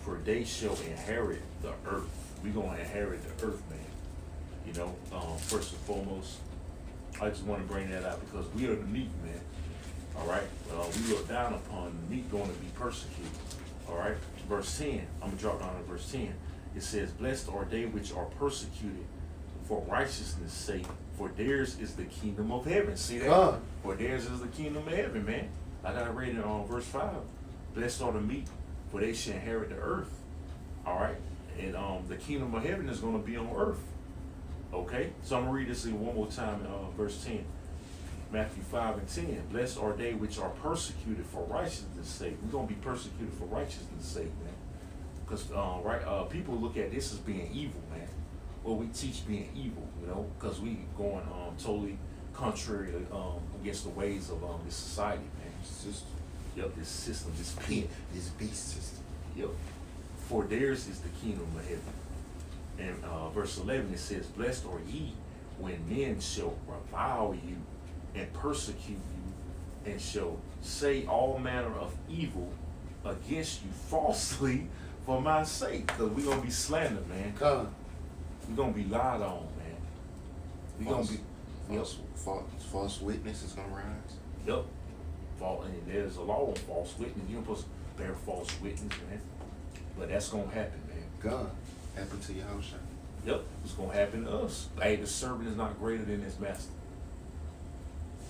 for they shall inherit the earth. We're going to inherit the earth, man. You know, first and foremost, I just want to bring that out because we are the meek, man. All right? We look down upon the meek going to be persecuted. All right? Verse 10. I'm going to drop down to verse 10. It says, blessed are they which are persecuted for righteousness' sake, for theirs is the kingdom of heaven. See that? God. For theirs is the kingdom of heaven, man. Like I read it on verse 5. Blessed are the meek, for they shall inherit the earth. All right? And the kingdom of heaven is going to be on earth. Okay? So I'm going to read this one more time, verse 10. Matthew 5 and 10. Blessed are they which are persecuted for righteousness' sake. We're going to be persecuted for righteousness' sake, man. Because people look at this as being evil, man. Well, we teach being evil, you know, because we going totally contrary to, against the ways of this society, man. System. Yep, this system, this pit, this beast system. Yep. For theirs is the kingdom of heaven. And verse 11, it says, blessed are ye when men shall revile you and persecute you and shall say all manner of evil against you falsely for my sake. Because we're going to be slandered, man. God. We're going to be lied on, man. We're going to be... False witness is going to rise. Yep. And there's a law on false witness. You're supposed to bear false witness, man. But that's going to happen, man. God. Happen to your house. Yep. It's going to happen to us. Hey, the servant is not greater than his master.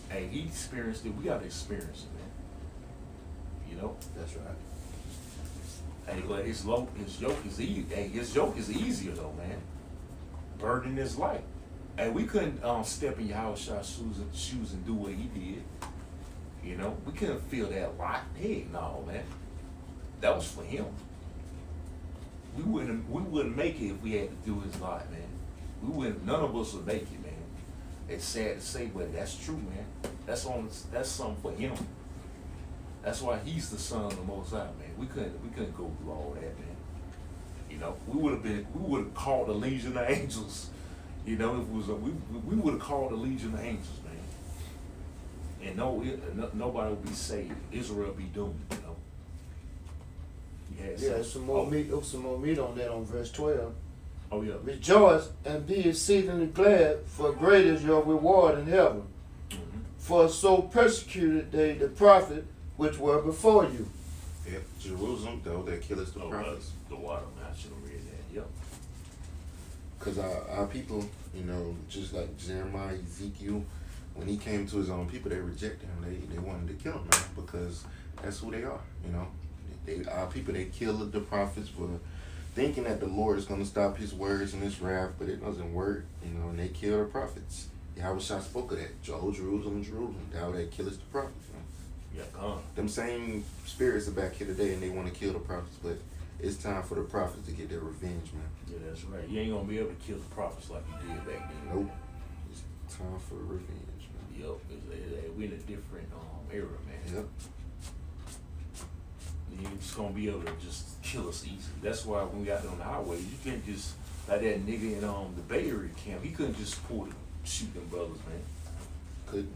Hey, he experienced it. We got to experience it, man. You know? That's right. Hey, but his yoke is easy. Hey, his yoke is easier, though, man. Burden is light. Hey, we couldn't step in Yahushua's shoes and do what he did. You know, we couldn't feel that lot. Heck no, man. That was for him. We wouldn't make it if we had to do his lot, man. We wouldn't. None of us would make it, man. It's sad to say, but that's true, man. That's something for him. That's why he's the son of the Most High, man. We couldn't go through all that, man. You know, we would have called the legion of angels. You know, if it was we would have called the legion of angels, man. And nobody would be saved. Israel be doomed, you know. Yeah, some more meat on that on verse 12. Oh yeah. Rejoice and be exceedingly glad, for great is your reward in heaven. Mm-hmm. For so persecuted they the prophet which were before you. Yep, Jerusalem, though, that killeth the prophets. The water, man. I should have read that. Yep. Because our people, you know, just like Jeremiah, Ezekiel, when he came to his own people, they rejected him. They wanted to kill him, man, because that's who they are, you know. Our people, they killed the prophets for thinking that the Lord is going to stop his words and his wrath, but it doesn't work, you know, and they killed the prophets. Yahushua spoke of that. Oh, Jerusalem, Jerusalem, thou that killest the prophets. Yeah, come. Them same spirits are back here today, and they want to kill the prophets, but it's time for the prophets to get their revenge, man. Yeah, that's right. You ain't going to be able to kill the prophets like you did back then. Nope. It's time for revenge, man. Yep. We're in a different era, man. Yep. You ain't just going to be able to just kill us easily. That's why when we out there on the highway, you can't just, like that nigga in the Bay Area camp, he couldn't just shoot them brothers, man. Couldn't.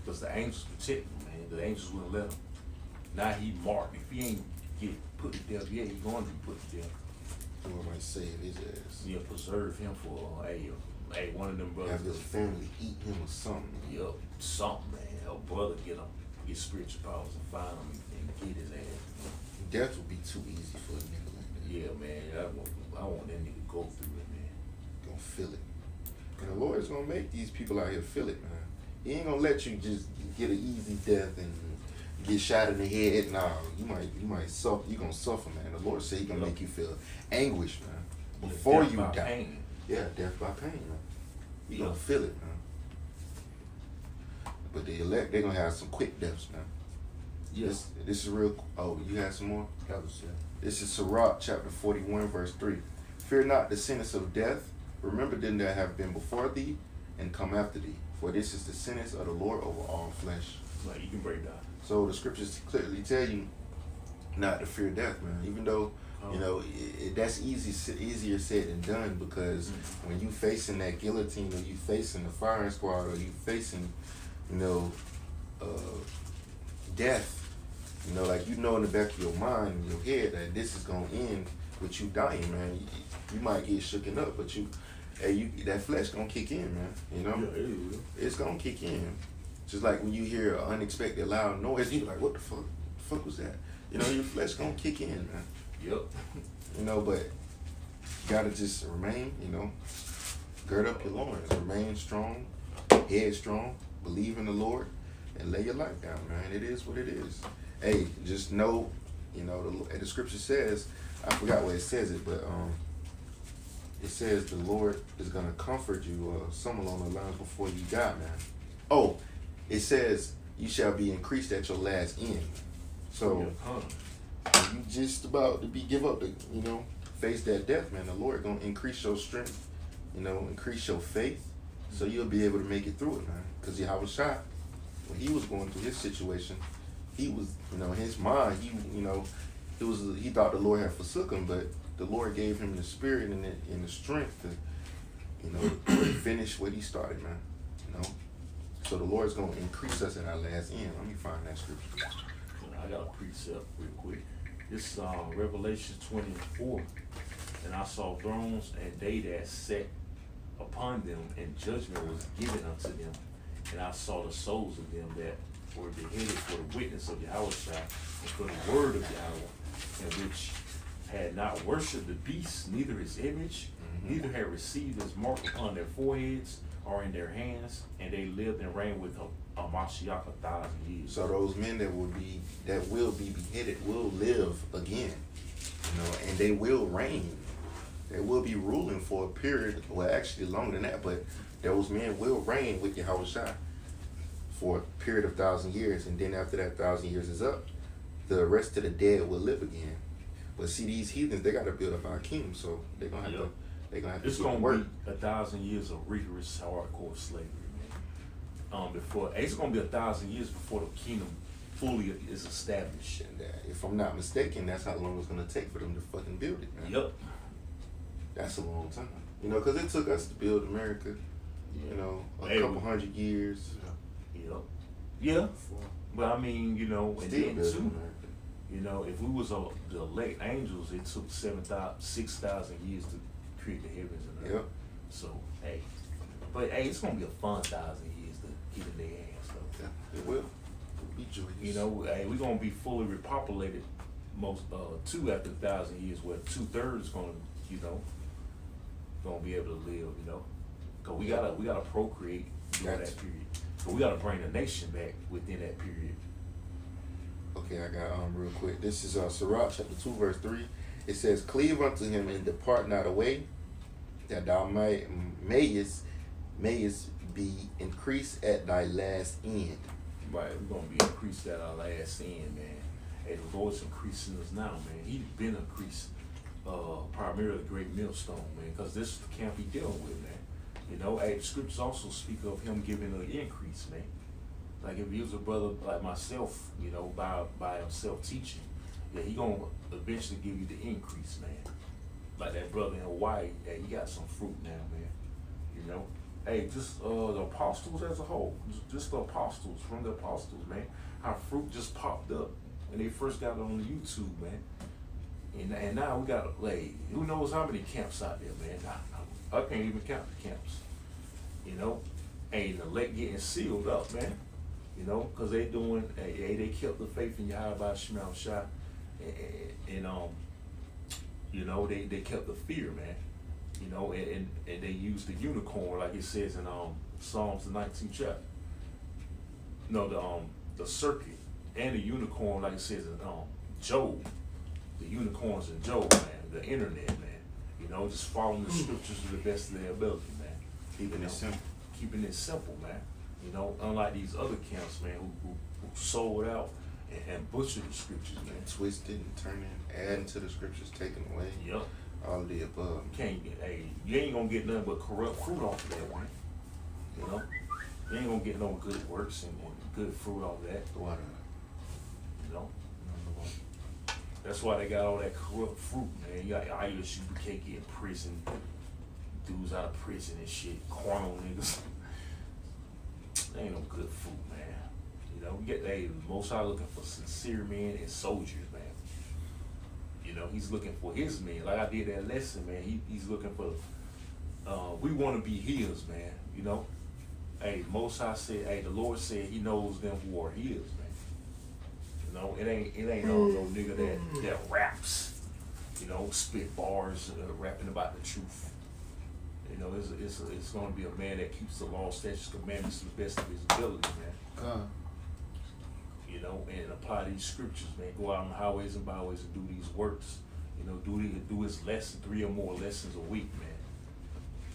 Because the angels protect him, man. The angels wouldn't let him. Now he marked. If he ain't get put to death, he's going to be put to death. Who might save his ass? Yeah, preserve him for hey, one of them brothers. Have his family eat him or something. Yup, something, man. A brother get spiritual powers and find him and get his ass. Death would be too easy for a nigga like that. Yeah, man. I want that nigga to go through it, man. Gonna feel it. And the Lord's gonna make these people out here feel it, man. He ain't gonna let you just get an easy death and get shot in the head. Nah, you might suffer. You gonna suffer, man. The Lord said He gonna make you feel anguish, man, before you die. Pain. Yeah, death by pain, man. You gonna feel it, man. But the elect, they gonna have some quick deaths, man. Yes. This is real. Oh, you had some more? That was it. This is Sirach chapter 41, verse 3. Fear not the sentence of death. Remember them that have been before thee and come after thee. For this is the sentence of the Lord over all flesh. Like, you can break down. So the scriptures clearly tell you not to fear death, man. Even though, you know, that's easier said than done, because when you facing that guillotine, or you facing the firing squad, or you facing, you know, death, you know, like, you know in the back of your mind, in your head, that this is gonna end with you dying, man. You might get shooken up, but that flesh gonna kick in, man. You know, it's gonna kick in. Just like when you hear an unexpected loud noise, you're like, "What the fuck? The fuck was that?" You know, your flesh gonna kick in, man. Yep. You know, but you gotta just remain. You know, gird up your loins, remain strong, headstrong, believe in the Lord, and lay your life down, man. It is what it is. Hey, just know, you know, the scripture says, I forgot where it says it, but it says the Lord is gonna comfort you, something along the lines before you die, man. Oh, it says you shall be increased at your last end. So you just about to give up, you know, face that death, man. The Lord gonna increase your strength, you know, increase your faith, so you'll be able to make it through it, man. Because Yahweh Shai, when he was going through his situation, he was, you know, in his mind, he thought the Lord had forsook him, but the Lord gave him the spirit and the strength to, you know, finish what he started, man. You know, so the Lord's gonna increase us at our last end. Let me find that scripture. I got a precept real quick. This is Revelation 24, and I saw thrones and they that sat upon them, and judgment was given unto them. And I saw the souls of them that were beheaded for the witness of Yahweh and for the word of Yahweh, and which had not worshipped the beast, neither his image, neither had received his mark upon their foreheads or in their hands, and they lived and reigned with a Mashiach 1,000 years. So those men that will be beheaded will live again, you know, and they will reign. They will be ruling for a period, well, actually longer than that, but those men will reign with Yahweh Shai for a period of 1,000 years, and then after that 1,000 years is up, the rest of the dead will live again. But see, these heathens, they got to build up our kingdom, so they're gonna have to. They're gonna have it's to gonna work. be 1,000 years of rigorous, hardcore slavery, man. It's gonna be 1,000 years before the kingdom fully is established. And if I'm not mistaken, that's how long it's gonna take for them to fucking build it, man. Yep. That's a long time, you know, because it took us to build America. You know, a couple hundred years. Yep. Yeah. But I mean, you know, and Still then building too, America. you know, if we was the elect angels, it took 6,000 years to create the heavens and earth. Yep. So, hey, it's gonna be a fun 1,000 years to get in their hands, though. Yeah, it will. It'll be joyous. You know, we're gonna be fully repopulated after 1,000 years, where 2/3 gonna, you know, gonna be able to live, you know, cause we gotta procreate during that period. So we gotta bring the nation back within that period. Okay, I got real quick. This is Sirach chapter 2 verse 3. It says, "Cleave unto him and depart not away, that thou mayest be increased at thy last end." Right, we're gonna be increased at our last end, man. Hey, the Lord's increasing us now, man. He's been increased, primarily the great millstone, man, because this is the camp he dealing with, man. You know, hey, the scriptures also speak of him giving an increase, man. Like if he was a brother like myself, you know, by himself teaching, yeah, he gonna eventually give you the increase, man. Like that brother in Hawaii, hey, he got some fruit now, man. You know, hey, just the apostles as a whole, just the apostles from the apostles, man. How fruit just popped up when they first got it on the YouTube, man. And now we got, like, who knows how many camps out there, man. I can't even count the camps. You know, hey, the elect getting sealed up, man. You know, because they doing, they kept the faith in Yahweh Shemel Shah, and you know, they kept the fear, man. You know, and they used the unicorn, like it says in Psalms the 19th chapter. No, the serpent and the unicorn, like it says in Job. The unicorns in Job, man. The internet, man. You know, just following the scriptures to the best of their ability, man. Keeping it simple. Keeping it simple, man. You know, unlike these other camps, man, who sold out and butchered the scriptures, man. Twisted and turning, adding to the scriptures, taking away. Yep. All of the above. You can't get, you ain't gonna get nothing but corrupt fruit off of that, man. You know? You ain't gonna get no good works and good fruit off of that. Water. You know? That's why they got all that corrupt fruit, man. You got Irish UBK in prison, dudes out of prison and shit, carnal niggas. They ain't no good fruit, man. You know, we get Most High looking for sincere men and soldiers, man. You know, he's looking for his men. Like I did that lesson, man. He's looking for. We want to be his, man. You know, hey, Most High said, the Lord said He knows them who are His, man. You know, it ain't no nigga that raps, you know, spit bars, rapping about the truth. You know, it's gonna be a man that keeps the law, statutes, commandments to the best of his ability, man. You know, and apply these scriptures, man. Go out on the highways and byways and do these works. You know, do his lesson, 3 or more lessons a week, man.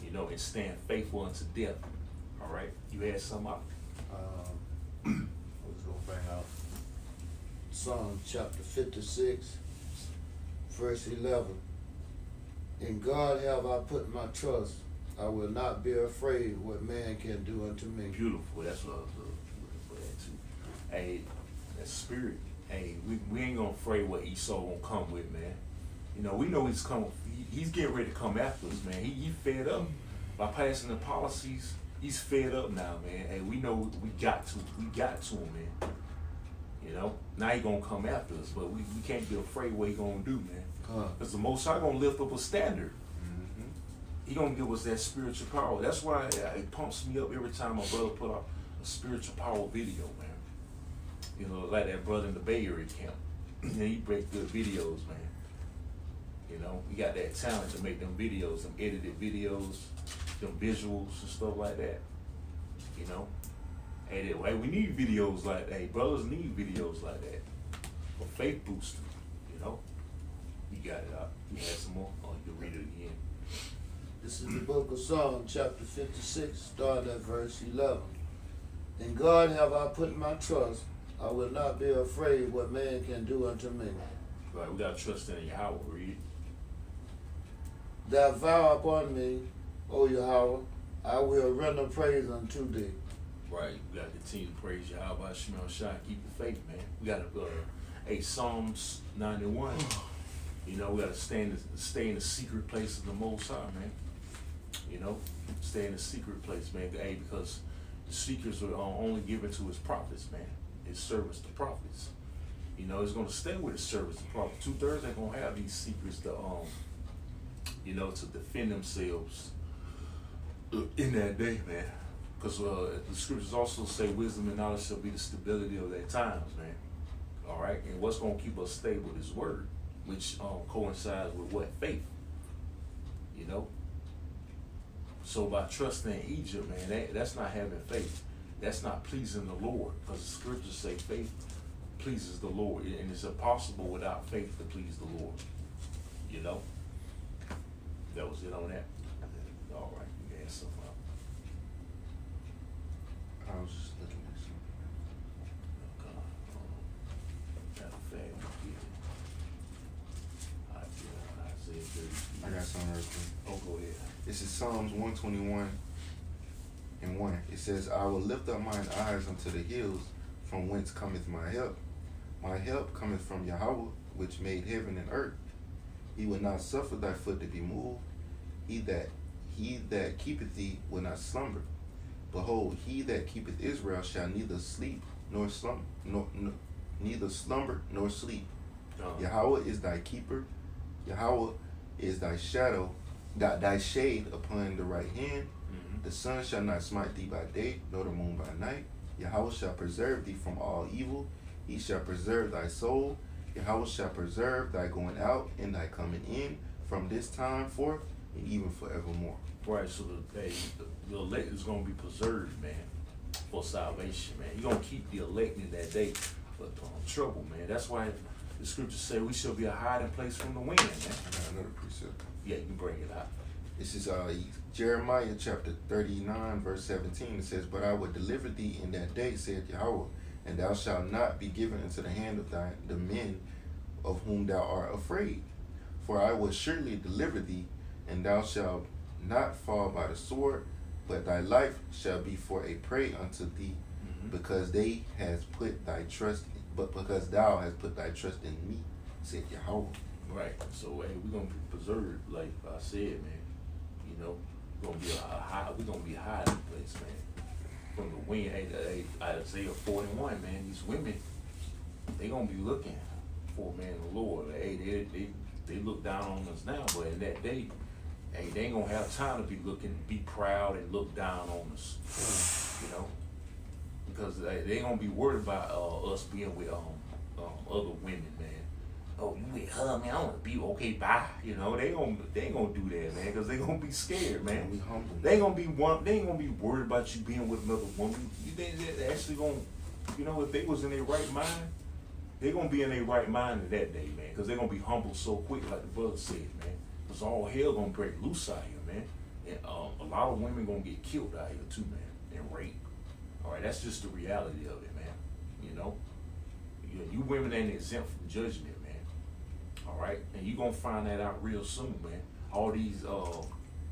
You know, and stand faithful unto death. All right, you had some out. Let's go bring out Psalm chapter 56, verse 11. In God have I put my trust. I will not be afraid what man can do unto me. Beautiful. That's what I was looking for that too. Hey, that spirit. Hey, we ain't gonna afraid what Esau gonna come with, man. You know, we know he's coming. He's getting ready to come after us, man. He fed up by passing the policies. He's fed up now, man. Hey, we know we got to him, man. You know, now he gonna come after us, but we can't be afraid what he gonna do, man. Because the Most High gonna lift up a standard. He gonna give us that spiritual power. That's why it pumps me up every time my brother put out a spiritual power video, man. You know, like that brother in the Bay Area camp. He break good videos, man. You know, he got that talent to make them videos, them edited videos, them visuals and stuff like that. You know, hey, we need videos like that. Hey, brothers need videos like that for faith boosting. You know, you got it out. You had some more? Oh, you can read it again. This is the book of Psalms, chapter 56, starting at verse 11. In God have I put my trust. I will not be afraid what man can do unto me. Right, we got to trust in Yahweh. Read. Thou vow upon me, O Yahweh, I will render praise unto thee. Right, we got to continue to praise Yahweh, Shemel Shah, keep the faith, man. We got to, Psalms 91. You know, we got to stay in the secret place of the Most High, man. You know, stay in the secret place, man. Hey, because the secrets are only given to his prophets, man. His servants, the prophets. You know, it's going to stay with his servants, the prophets. 2/3 ain't going to have these secrets to, you know, to defend themselves in that day, man. Because the scriptures also say wisdom and knowledge shall be the stability of their times, man. All right? And what's going to keep us stable is word, which coincides with what? Faith. You know? So by trusting in Egypt, man, that's not having faith. That's not pleasing the Lord. Because the scriptures say faith pleases the Lord. And it's impossible without faith to please the Lord. You know? That was it on that. All right, you can add something up. I was just looking at something. Matter of fact, we did it. Isaiah 30. I got something real quick. Oh, go ahead. This is Psalms 121 and 1. It says, I will lift up mine eyes unto the hills, from whence cometh my help. My help cometh from Yahweh, which made heaven and earth. He will not suffer thy foot to be moved. He that keepeth thee will not slumber. Behold, he that keepeth Israel shall neither sleep nor slumber, neither slumber nor sleep. Yahweh is thy keeper. Yahweh is thy shadow, thy shade upon the right hand. The sun shall not smite thee by day, nor the moon by night. Yahweh shall preserve thee from all evil. He shall preserve thy soul. Yahweh shall preserve thy going out and thy coming in from this time forth and even forevermore. Right, so the elect is going to be preserved, man, for salvation, man. You're going to keep the elect in that day for trouble, man. That's why the scriptures say we shall be a hiding place from the wind, man. I got another precept. Yeah, you can bring it out. This is Jeremiah chapter 39, verse 17. It says, But I will deliver thee in that day, saith Yahweh, and thou shalt not be given into the hand of the men of whom thou art afraid. For I will surely deliver thee, and thou shalt not fall by the sword, but thy life shall be for a prey unto thee, because thou hast put thy trust in me, said Yahweh. Right. So hey, we're gonna be preserved, like I said, man. You know, we're gonna be a hiding place, man. From the wind. Hey, Isaiah 41, man. These women, they gonna be looking for man the Lord. Hey, they look down on us now, but in that day, hey, they ain't gonna have time to be proud and look down on us. You know, because they gonna be worried about us being with other women, man. Oh, you with her, man? I want to be okay. Bye. You know, they ain't gonna do that, man, because they gonna be scared, man. Be humble. They ain't gonna be worried about you being with another woman. You think they're actually gonna, you know, if they was in their right mind, they gonna be in their right mind in that day, man, because they gonna be humble so quick, like the brother said, man. Because all hell gonna break loose out here, man, and a lot of women gonna get killed out here too, man, and raped. All right, that's just the reality of it, man. You know, you women ain't exempt from judgment. All right, and you're gonna find that out real soon, man. All these,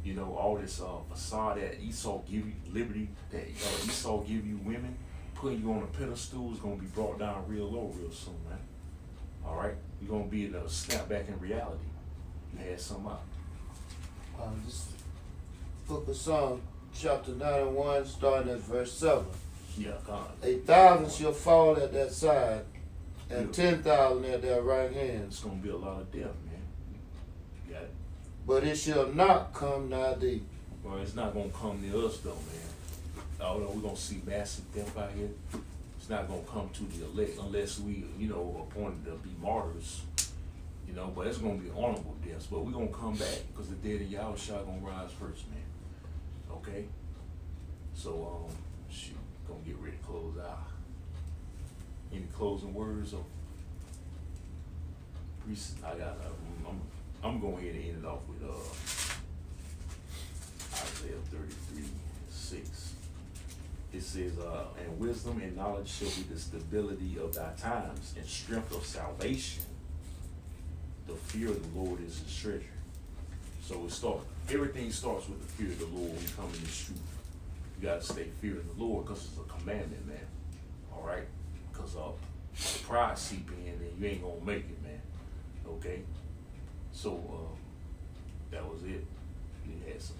you know, all this facade that Esau give you, liberty that Esau give you women, putting you on a pedestal is gonna be brought down real low real soon, man. All right, you're gonna be able to snap back in reality. You had some out. This book of Psalms, chapter 91, starting at verse 7. Yeah, God. 1,000 shall fall at that side, and 10,000 at their right hand. It's gonna be a lot of death, man. You got it. But it shall not come nigh thee. Well, it's not gonna come near us though, man. Although we're gonna see massive death out here, it's not gonna come to the elect unless we, you know, appointed to be martyrs. You know, but it's gonna be honorable deaths. But we're gonna come back because the dead of Yahushua gonna rise first, man. Okay? So shoot, gonna get ready to close out. Any closing words or I'm going ahead and end it off with Isaiah 33:6. It says, and wisdom and knowledge shall be the stability of thy times, and strength of salvation. The fear of the Lord is his treasure. So everything starts with the fear of the Lord when you come in this truth. You gotta stay fearing the Lord because it's a commandment, man. All right? Because pride seep in and you ain't gonna make it, man. Okay? So that was it. You had some.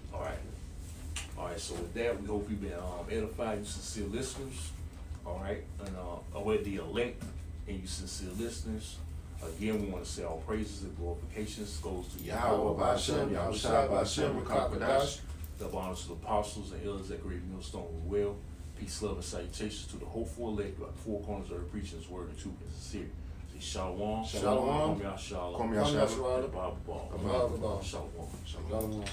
All right, so with that, we hope you've been edified, you sincere listeners. All right, and with the elect and you sincere listeners. Again, we want to say all praises and glorifications goes to Yahweh B'Ashem, Yahushua B'Ashem, Rakakadash. The honors to the apostles and elders that created millstone with well. Peace, love, and salutations to the hopeful elect, like four corners of the preaching his word and truth and sincere. Say shalom, shalom, Kom Yah Shalom, Kom Yah Shalom, the Bible ball, Shalom. shalom. Shalom.